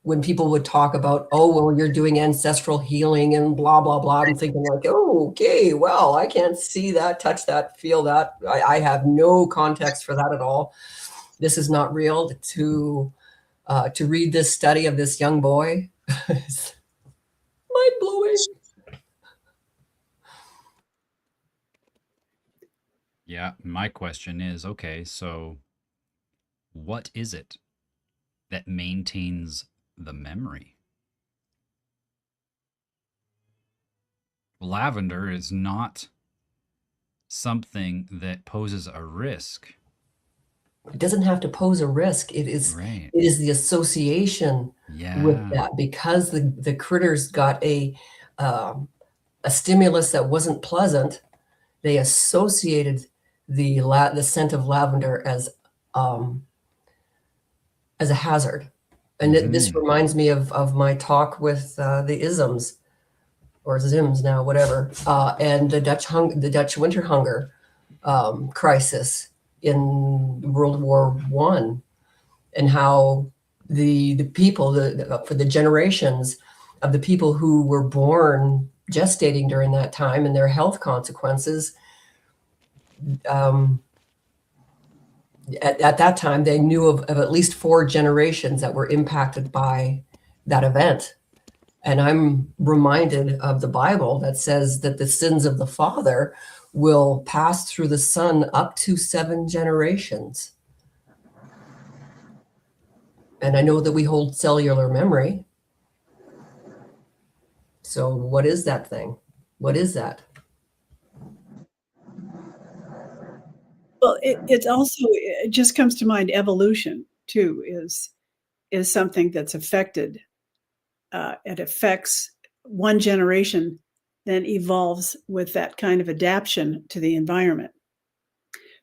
D: when people would talk about, oh, well, you're doing ancestral healing and blah, blah, blah, I'm thinking like, oh, okay, well, I can't see that, touch that, feel that. I have no context for that at all. This is not real. To read this study of this young boy is mind-blowing.
B: Yeah, my question is, okay, so what is it that maintains the memory? Lavender is not something that poses a risk.
D: It doesn't have to pose a risk.
B: Right.
D: It is the association with
B: Yeah.
D: that, because the critters got a stimulus that wasn't pleasant. They associated the scent of lavender as a hazard. And this
B: Mhm.
D: reminds me of my talk with the isms, or Zims now, whatever, and the Dutch winter hunger crisis in World War One, and how the people, for the generations of the people who were born gestating during that time, and their health consequences. At that time, they knew of at least 4 generations that were impacted by that event. And I'm reminded of the Bible that says that the sins of the father will pass through the son up to 7 generations. And I know that we hold cellular memory. So what is that thing? What is that?
C: Well, it's also, it just comes to mind, evolution too is something that's affected. It affects one generation, then evolves with that kind of adaptation to the environment.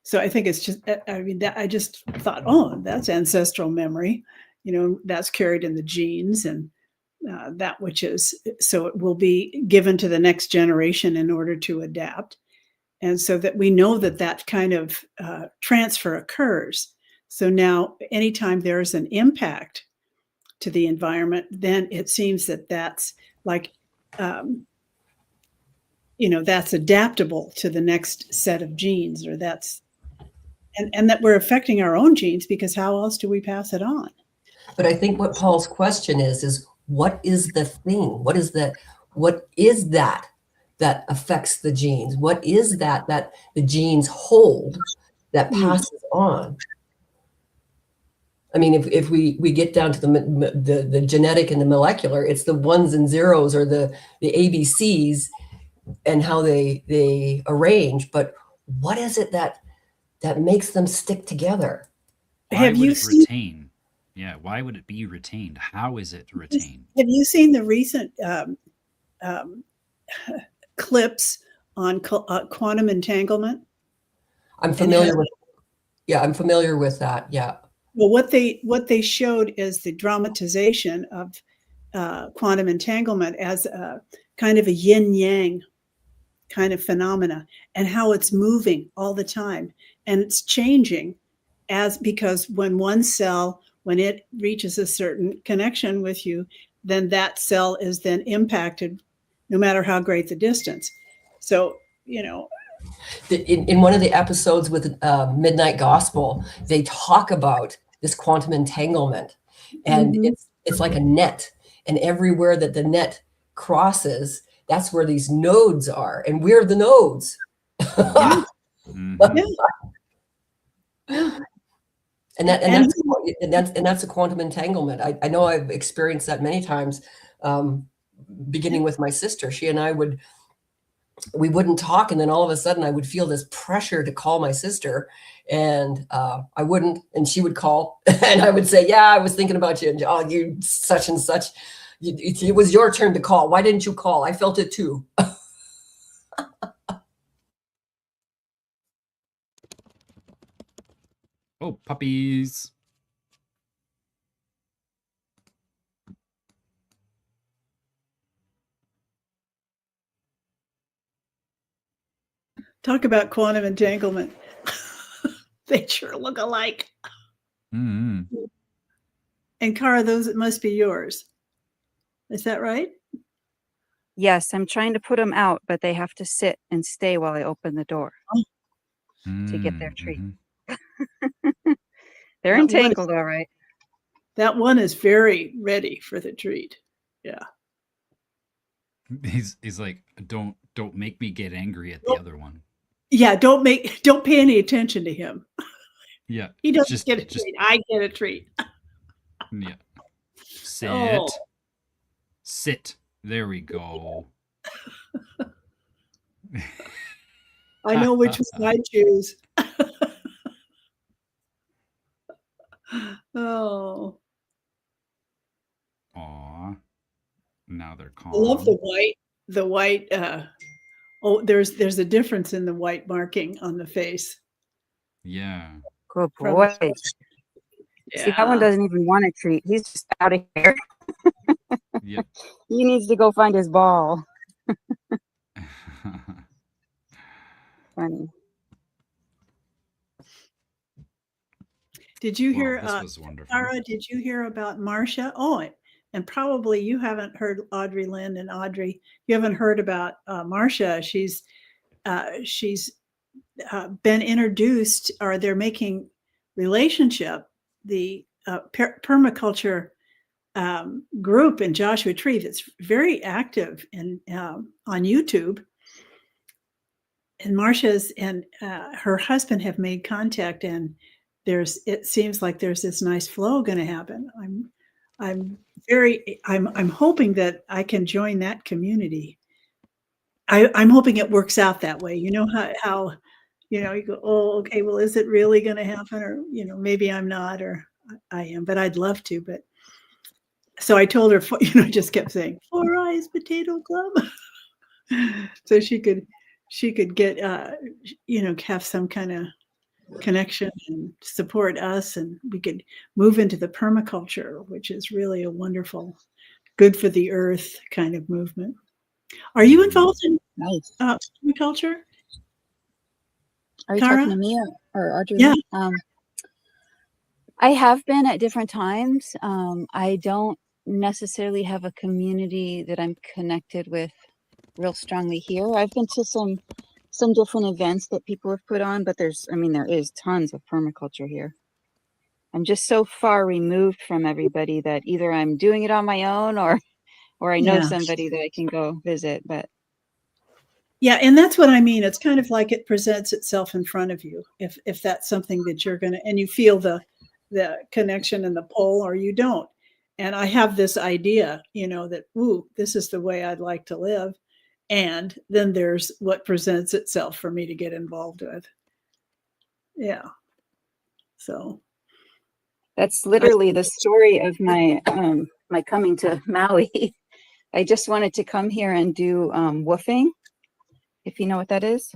C: So I think it's just, I mean, that I just thought, oh, that's ancestral memory. You know, that's carried in the genes, and that which is, so it will be given to the next generation in order to adapt. And so that we know that that kind of transfer occurs. So now, anytime there's an impact to the environment, then it seems that that's like, you know, that's adaptable to the next set of genes, or that's, and that we're affecting our own genes, because how else do we pass it on?
D: But I think what Paul's question is what is the thing? What is that that affects the genes? What is that the genes hold that passes on? I mean, if we get down to the genetic and the molecular, it's the ones and zeros, or the ABCs, and how they arrange. But what is it that makes them stick together?
B: Why
C: Have
B: would
C: you
B: it
C: seen,
B: retain? Yeah, why would it be retained? How is it retained?
C: have you seen the recent clips on quantum entanglement?
D: I'm familiar with. Yeah, I'm familiar with that. Yeah.
C: Well, what they showed is the dramatization of quantum entanglement as a kind of a yin yang kind of phenomena, and how it's moving all the time, and it's changing because when one cell, when it reaches a certain connection with you, then that cell is then impacted, no matter how great the distance. So, you know,
D: In one of the episodes with Midnight Gospel, they talk about this quantum entanglement, and it's like a net, and everywhere that the net crosses, that's where these nodes are, and we're the nodes.
B: Mhm.
C: yeah.
D: And that's a quantum entanglement. I know I've experienced that many times, beginning with my sister. She and I we wouldn't talk, and then all of a sudden I would feel this pressure to call my sister, and I wouldn't, and she would call, and I would say, yeah, I was thinking about you, and oh, you such and such, it was your turn to call. Why didn't you call? I felt it too.
B: Oh, puppies.
C: Talk about quantum entanglement. They sure look alike.
B: Mm-hmm.
C: And Cara, those must be yours. Is that right?
E: Yes, I'm trying to put them out, but they have to sit and stay while I open the door to get their treat.
B: Mm-hmm.
E: They're
C: That
E: entangled, all right.
C: That one is very ready for the treat. Yeah.
B: He's like, don't make me get angry at the other one.
C: Yeah, don't pay any attention to him.
B: Yeah.
C: He doesn't
B: Just
C: get a treat. I get a treat.
B: yeah. Sit.
C: Oh.
B: Sit. There we go.
C: I know which one I choose. Oh,
B: Aw. Now they're calm.
C: I love the white. Oh, there's a difference in the white marking on the face.
B: Yeah.
E: Good
C: From-
E: boy. See, that one
C: Yeah.
E: doesn't even want a treat. He's just out of here.
B: Yep.
E: He needs to go find his ball. Funny.
C: Did you hear,
B: Well, this was wonderful.
C: Tara, did you hear about Marcia? Oh, and probably you haven't heard Audrey Lynn and Audrey. You haven't heard about Marcia. She's been introduced, or they're making Relationship, the permaculture group in Joshua Tree that's very active and on YouTube. And Marcia's and her husband have made contact, and it seems like there's this nice flow going to happen. I'm hoping that I can join that community. I'm hoping it works out that way. You know how you go, oh, okay, well, is it really going to happen? Or, maybe I'm not, or I am, but I'd love to. But so I told her, I just kept saying, Four Eyes Potato Club. So she could get, have some kind of connection and support us, and we could move into the permaculture, which is really a wonderful, good for the earth kind of movement. Are you involved in
E: Nice.
C: permaculture?
E: Are you
C: Tara?
E: talking to me or Audrey?
C: Yeah.
E: I have been at different times. I don't necessarily have a community that I'm connected with real strongly here. I've been to some different events that people have put on, but there is tons of permaculture here. I'm just so far removed from everybody that either I'm doing it on my own or I know
C: Yeah.
E: somebody that I can go visit. But
C: Yeah, and that's what I mean. It's kind of like it presents itself in front of you. If that's something that you're gonna, and you feel the connection and the pull, or you don't. And I have this idea, that this is the way I'd like to live. And then there's what presents itself for me to get involved with. Yeah. So
E: that's literally the story of my my coming to Maui. I just wanted to come here and do woofing, if you know what that is.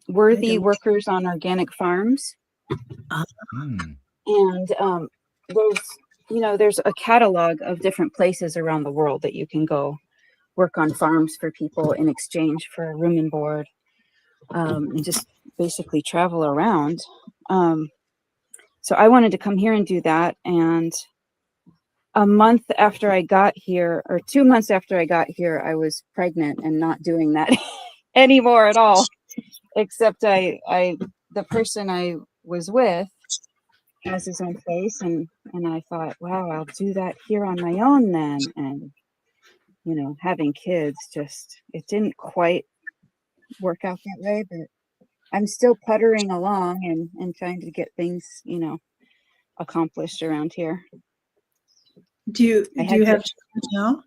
E: Worthy
C: don't.
E: workers on organic farms.
B: Hmm.
E: And there's a catalog of different places around the world that you can go work on farms for people in exchange for room and board, and just basically travel around. So I wanted to come here and do that. And a month after I got here, or 2 months after I got here, I was pregnant and not doing that anymore at all. Except the person I was with has his own place, and I thought, wow, I'll do that here on my own then. And having kids, it didn't quite work out that way, but I'm still puttering along and trying to get things accomplished around here.
C: do you
E: I
C: have
E: had
C: children now?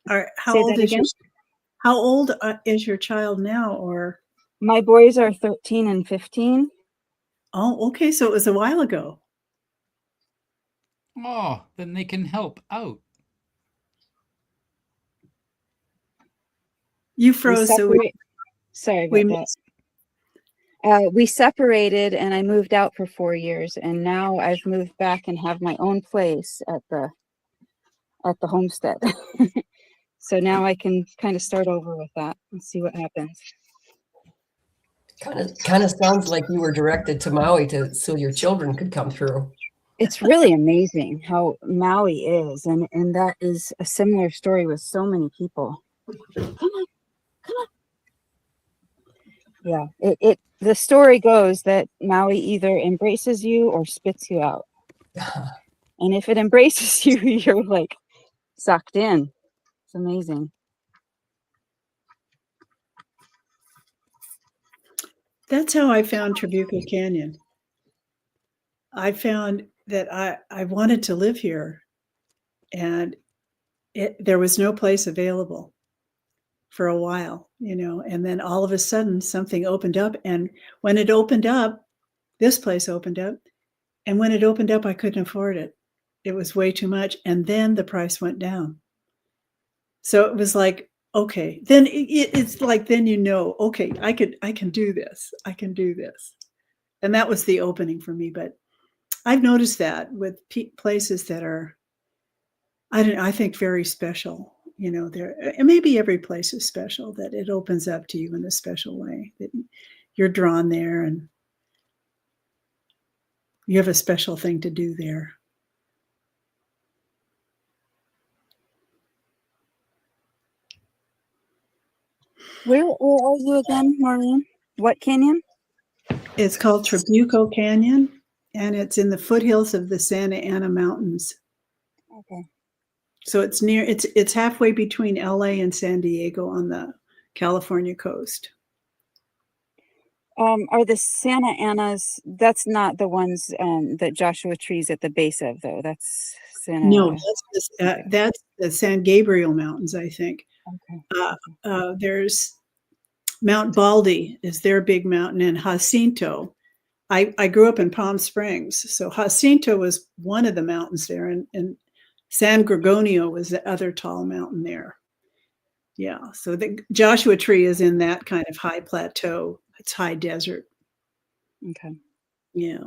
C: Or how
E: Say
C: old
E: that
C: is
E: again?
C: how old is your child now? Or
E: My boys are 13 and 15.
C: oh, okay, so it was a while ago.
B: Oh, then they can help out.
C: You froze, so
E: Sorry
C: we
E: about that. We separated, and I moved out for 4 years, and now I've moved back and have my own place at the homestead. So now I can kind of start over with that and see what happens.
D: Kind of sounds like you were directed to Maui so your children could come through.
E: It's really amazing how Maui is, and that is a similar story with so many people. Come on. Yeah, the story goes that Maui either embraces you or spits you out. And if it embraces you, you're like sucked in. It's amazing.
C: That's how I found Trabuco Canyon. I found that I wanted to live here, and there was no place available for a while, and then all of a sudden something opened up. And when it opened up, this place opened up. And when it opened up, I couldn't afford it. It was way too much. And then the price went down. So it was like, okay, then it's like, then, okay, I can do this. I can do this. And that was the opening for me. But I've noticed that with places that are, I think very special, and maybe every place is special, that it opens up to you in a special way, that you're drawn there and you have a special thing to do there.
E: Where are you again, Maureen? What canyon?
C: It's called Trabuco Canyon, and it's in the foothills of the Santa Ana Mountains.
E: Okay.
C: So it's halfway between LA and San Diego on the California coast.
E: Are the Santa Anas, that's not the ones that Joshua Tree's at the base of, though? That's Santa.
C: No, that's the San Gabriel Mountains, I think.
E: Okay.
C: There's Mount Baldy is their big mountain, and Jacinto. I grew up in Palm Springs, so Jacinto was one of the mountains there, and San Gorgonio was the other tall mountain there. Yeah, so the Joshua Tree is in that kind of high plateau. It's high desert.
E: Okay.
C: Yeah.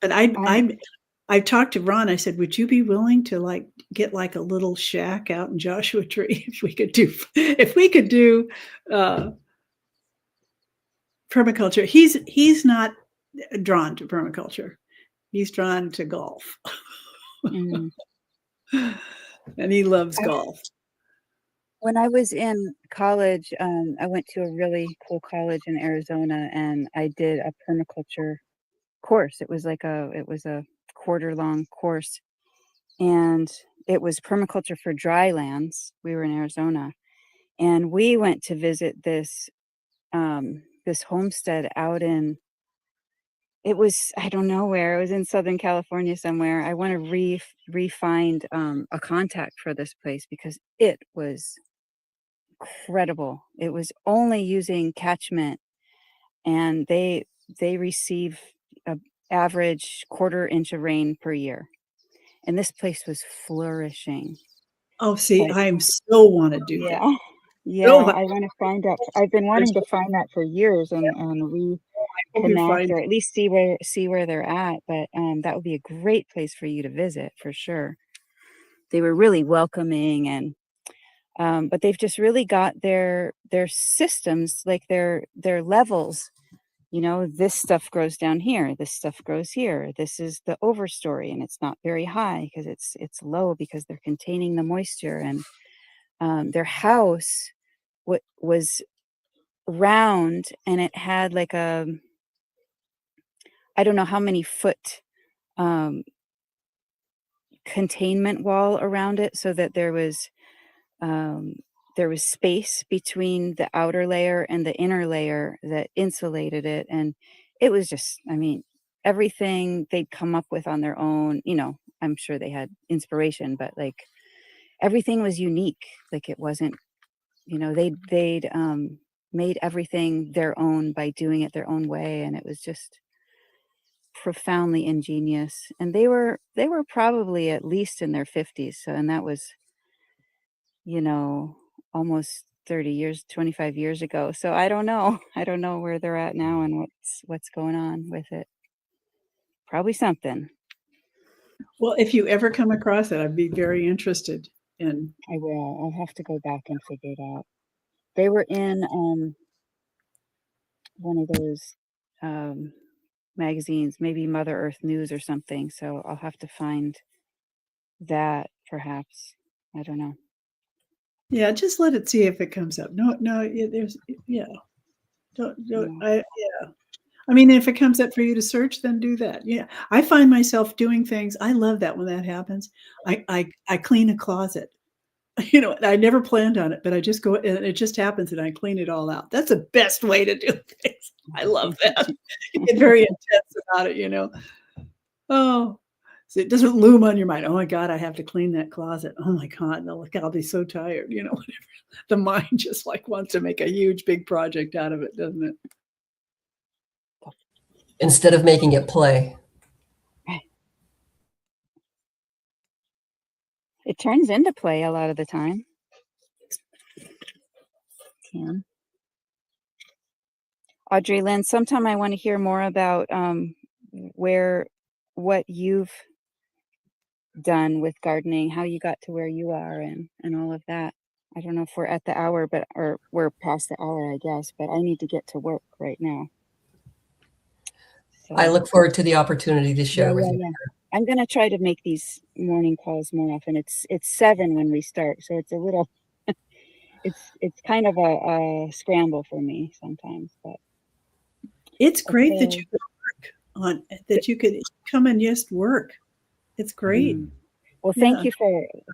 C: But I talked to Ron. I said, would you be willing to get a little shack out in Joshua Tree if we could do permaculture? He's not drawn to permaculture. He's drawn to golf.
E: Mm-hmm.
C: And he loves golf.
E: When I was in college, I went to a really cool college in Arizona, and I did a permaculture course. It was a quarter-long course, and it was permaculture for dry lands. We were in Arizona, and we went to visit this homestead out in, I don't know where, it was in Southern California somewhere. I want to re-find a contact for this place because it was incredible. It was only using catchment, and they receive an average 1/4 inch of rain per year, and this place was flourishing.
C: Oh, see, I so want to do that.
E: Yeah, I want to find that. I've been wanting to find that for years and reconnect, or at least see where they're at. But that would be a great place for you to visit for sure. They were really welcoming, and but they've just really got their systems, like their levels. This stuff grows down here, this stuff grows here, this is the overstory, and it's not very high because it's low because they're containing the moisture. And their house was round, and it had like I don't know how many foot containment wall around it, so that there was space between the outer layer and the inner layer that insulated it. And it was just, everything they'd come up with on their own, I'm sure they had inspiration, but everything was unique. It wasn't, they'd made everything their own by doing it their own way. And it was just profoundly ingenious. And they were probably at least in their 50s. So, and that was, almost 25 years ago. So I don't know where they're at now and what's going on with it. Probably something.
C: Well, if you ever come across it, I'd be very interested in.
E: I will. I'll have to go back and figure it out. They were in one of those magazines, maybe Mother Earth News or something. So I'll have to find that perhaps. I don't know.
C: Yeah, just let it see if it comes up. No, there's, yeah. Don't, yeah. If it comes up for you to search, then do that. Yeah. I find myself doing things. I love that when that happens. I clean a closet. You know, I never planned on it, but I just go and it just happens and I clean it all out. That's the best way to do things. I love that. You get very intense about it, you know. Oh, so it doesn't loom on your mind. Oh my God, I have to clean that closet. Oh my God, no, look, I'll be so tired, you know, whatever. The mind just like wants to make a huge, big project out of it, doesn't it?
D: Instead of making it play.
E: It turns into play a lot of the time. Yeah. Audrey Lynn, sometime I want to hear more about what you've done with gardening, how you got to where you are, and all of that. I don't know if we're at the hour, or we're past the hour, I guess, but I need to get to work right now. So,
D: I look forward to the opportunity to share with you.
E: yeah. I'm gonna try to make these morning calls more often. It's 7 when we start, so it's a little it's kind of a scramble for me sometimes, but
C: It's great that
E: okay.
C: you could work on that you could come and just work. It's great.
B: Mm.
E: Well, thank
C: Yeah.
E: you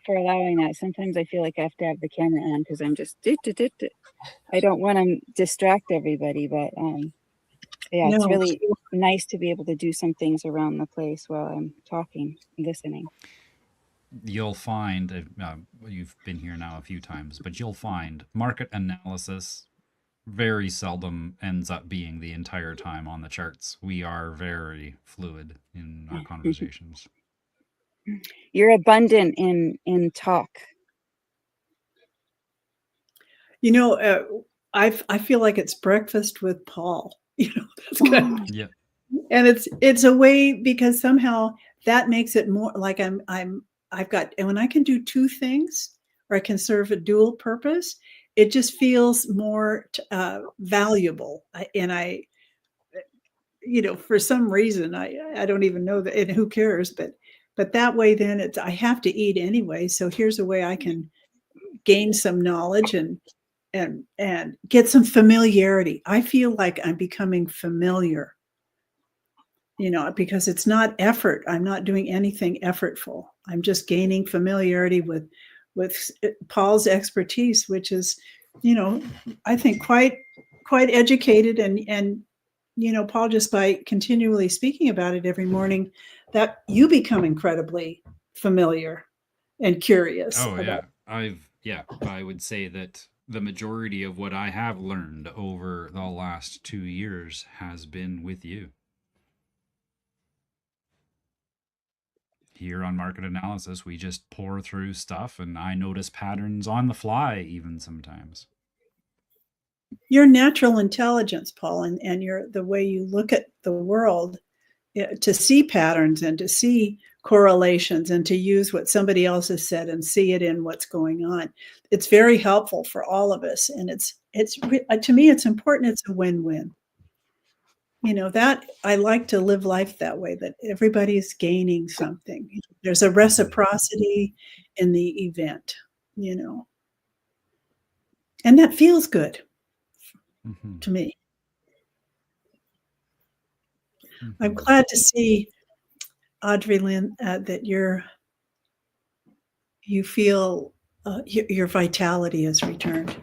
E: for allowing that. Sometimes I feel like I have to have the camera on because I'm just I don't want to distract everybody, but yeah, it's
C: No.
E: really nice to be able to do some things around the place while I'm talking, listening.
B: You'll find, you've been here now a few times, but you'll find market analysis very seldom ends up being the entire time on the charts. We are very fluid in our conversations.
E: You're abundant in talk.
C: You know, I feel like it's breakfast with Paul. You know, that's good.
B: Yeah.
C: And it's a way because somehow that makes it more like I've got, and when I can do two things or I can serve a dual purpose, it just feels more valuable. And you know, for some reason, I don't even know that, and who cares, but that way then I have to eat anyway. So here's a way I can gain some knowledge and get some familiarity. I feel like I'm becoming familiar, you know, because it's not effort. I'm not doing anything effortful. I'm just gaining familiarity with Paul's expertise, which is, you know, I think quite educated and you know, Paul, just by continually speaking about it every morning, that you become incredibly familiar and curious.
B: Oh yeah. I would say that the majority of what I have learned over the last 2 years has been with you. Here on Market Analysis, we just pour through stuff and I notice patterns on the fly even sometimes.
C: Your natural intelligence, Paul, and the way you look at the world, to see patterns and to see correlations and to use what somebody else has said and see it in what's going on. It's very helpful for all of us. And it's to me, it's important. It's a win-win. You know, that I like to live life that way, that everybody's gaining something. There's a reciprocity in the event, you know, and that feels good to me. I'm glad to see, Audrey Lynn, that you feel your vitality has returned,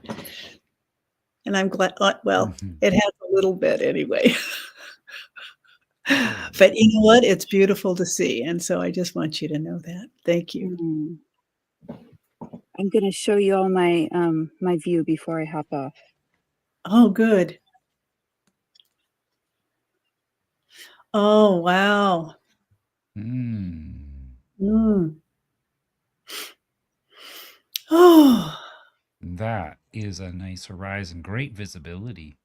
C: and I'm glad. Well, it has a little bit anyway, but you know what? It's beautiful to see, and so I just want you to know that. Thank you.
E: I'm going to show you all my my view before I hop off.
C: Oh, good. Oh, wow. Oh,
B: that is a nice horizon. Great visibility.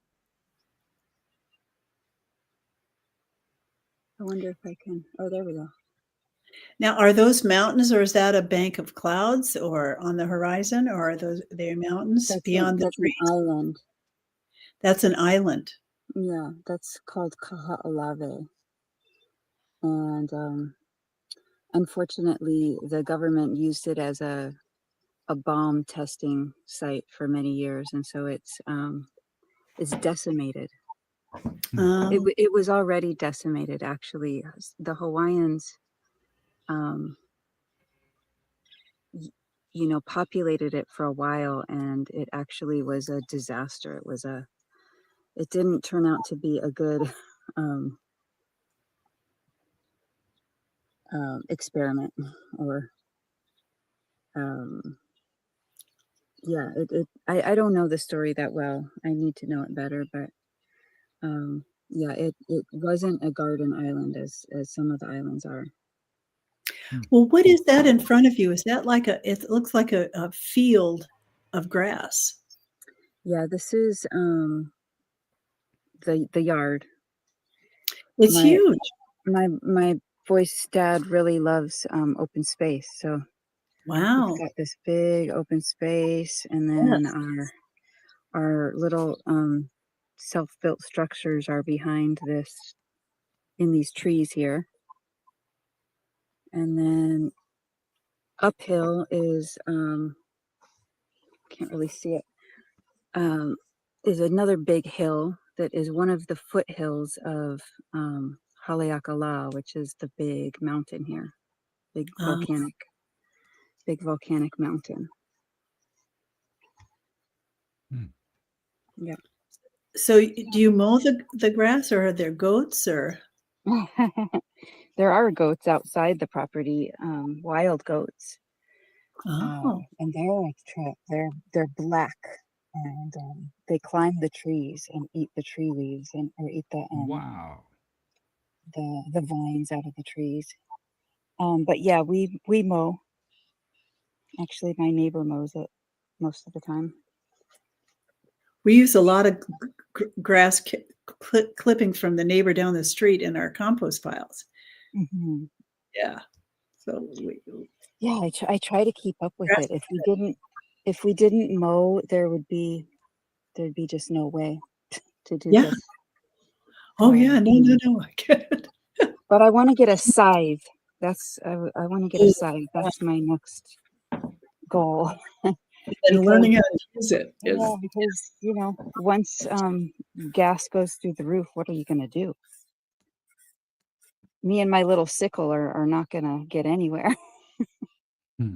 E: I wonder if I can. Oh, there we go.
C: now are those mountains, or is that a bank of clouds, or on the horizon, or are those they mountains beyond the trees?
E: An island.
C: That's an island.
E: Yeah, that's called Kaha'alave. And unfortunately, the government used it as a bomb testing site for many years, and so it's decimated. It was already decimated, actually. The Hawaiians populated it for a while, and it actually was a disaster. It didn't turn out to be a good um, experiment, or um, yeah, I don't know the story that well. I need to know it better, but yeah, it wasn't a garden island as some of the islands are.
C: Well, what is that in front of you? Is that like it looks like a field of grass.
E: Yeah, this is the yard.
C: It's
E: My
C: huge.
E: my boy's dad really loves open space, so
C: Wow.
E: we've got this big open space, and then
C: Yes.
E: our little self-built structures are behind this in these trees here. And then uphill is can't really see it, is another big hill that is one of the foothills of Haleakala, which is the big mountain here, big
C: Um,
E: volcanic mountain.
B: Hmm.
E: Yeah.
C: so do you mow the grass, or are there goats, or?
E: There are goats outside the property, wild goats.
C: Oh,
E: And they're like they're black, and they climb the trees and eat the tree leaves, and or eat
B: Wow.
E: the vines out of the trees. But yeah, we mow. Actually, my neighbor mows it most of the time.
C: we use a lot of grass clippings from the neighbor down the street in our compost piles.
E: Mm-hmm.
C: Yeah. So
E: Yeah, I try to keep up with it. If we didn't mow, there'd be just no way to do
C: yeah.
E: this.
C: Oh yeah. No. I get it.
E: But I want to get a scythe. I want to get a scythe. That's my next goal.
C: And learning how to use it is.
E: Yeah, because once gas goes through the roof, what are you going to do? Me and my little sickle are not going to get anywhere.
B: Hmm.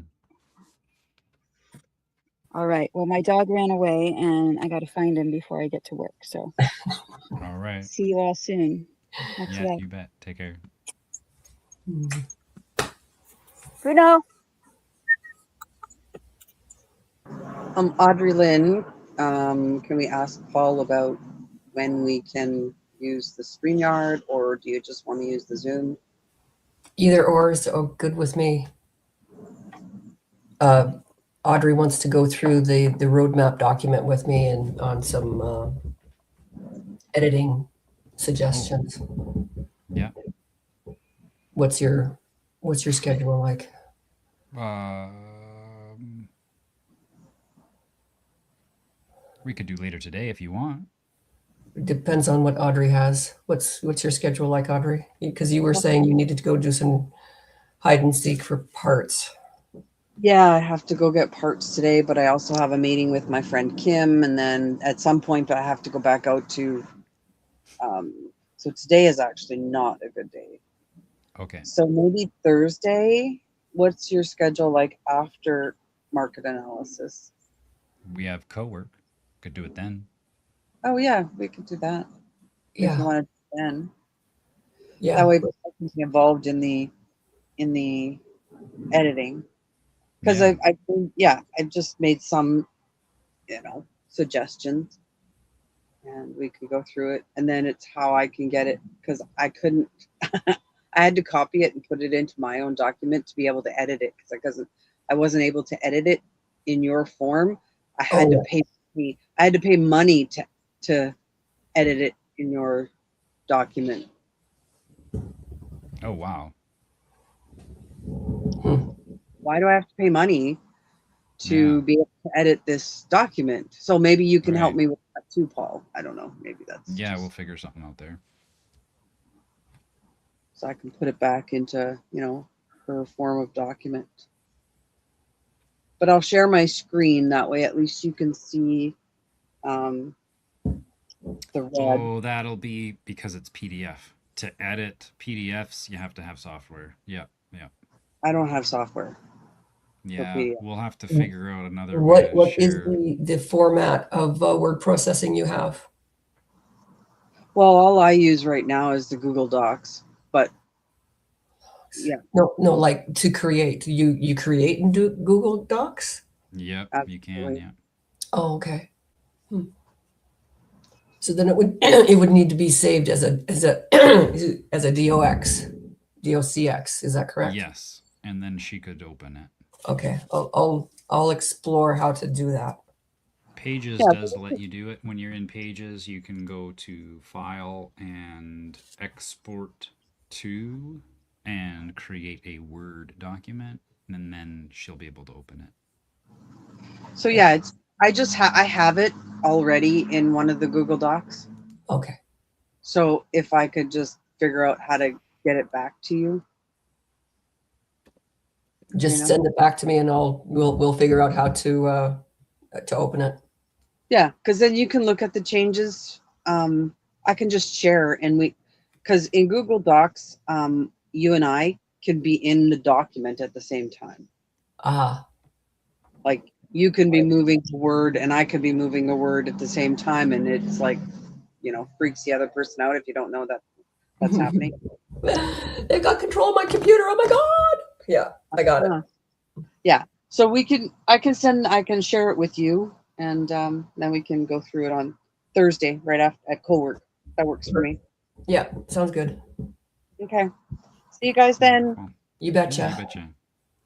E: All right. Well, my dog ran away, and I got to find him before I get to work. So
B: All right.
E: see you all soon. Much
B: Yeah,
E: love.
B: you bet. Take care.
E: Bruno.
A: Audrey Lynn, can we ask Paul about when we can use the StreamYard, or do you just want to use the Zoom?
D: Either or is good with me. Audrey wants to go through the roadmap document with me and on some editing suggestions.
B: Yeah.
D: What's your schedule like?
B: We could do later today if you want.
D: Depends on what Audrey has. What's your schedule like, Audrey? Because you were saying you needed to go do some hide and seek for parts.
A: Yeah, I have to go get parts today, but I also have a meeting with my friend Kim, and then at some point I have to go back out to. So today is actually not a good day.
B: Okay.
A: So maybe Thursday. What's your schedule like after market analysis?
B: We have co-work. Could do it then.
A: Oh yeah, we could do that. If you
D: Yeah,
A: want to then.
D: yeah.
A: That way I can be involved in the editing. Because
B: Yeah.
A: I just made some, suggestions, and we could go through it, and then it's how I can get it, because I couldn't. I had to copy it and put it into my own document to be able to edit it, because I wasn't able to edit it in your form. I had to pay money to edit it in your document.
B: Oh wow.
A: Why do I have to pay money to be able to edit this document? So maybe you can help
B: Right.
A: me with that too, Paul. I don't know. Maybe that's
B: Yeah, we'll figure something out there.
A: so I can put it back into, her form of document. But I'll share my screen, that way at least you can see the red.
B: Oh, that'll be because it's PDF. To edit PDFs, you have to have software. Yeah.
A: I don't have software.
B: Yeah,
A: PDF.
B: we'll have to figure out another way to
D: What is
B: share.
D: the format of word processing you have?
A: Well, all I use right now is the Google Docs, but yeah,
D: No, like to create. You create and do Google Docs?
B: Yep, you can.
A: absolutely.
B: Yeah.
D: Oh, okay. So then it would it would need to be saved as a as a docx. Is that correct?
B: Yes, and then she could open it.
D: Okay. I'll explore how to do that.
B: Pages
A: Yeah.
B: does let you do it. When you're in Pages, you can go to File and Export to and create a Word document, and then she'll be able to open it.
A: So yeah, it's I have it already in one of the Google Docs.
D: Okay.
A: So if I could just figure out how to get it back to you.
D: Just
A: know?
D: send it back to me and we'll figure out how to open it.
A: Yeah, because then you can look at the changes. I can just share because in Google Docs, you and I can be in the document at the same time.
D: Ah,
A: Like you can be moving a word and I could be moving a word at the same time. And it's like, freaks the other person out if you don't know that that's happening.
D: They've got control of my computer. Oh my God. Yeah, I got it.
A: Yeah. So I can share it with you and then we can go through it on Thursday right after at co-work. That works for me.
D: Yeah, sounds good.
A: Okay. See you guys then.
B: Cool.
D: You
B: Yeah,
D: betcha.
B: you betcha.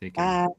B: Take care.
A: Bye.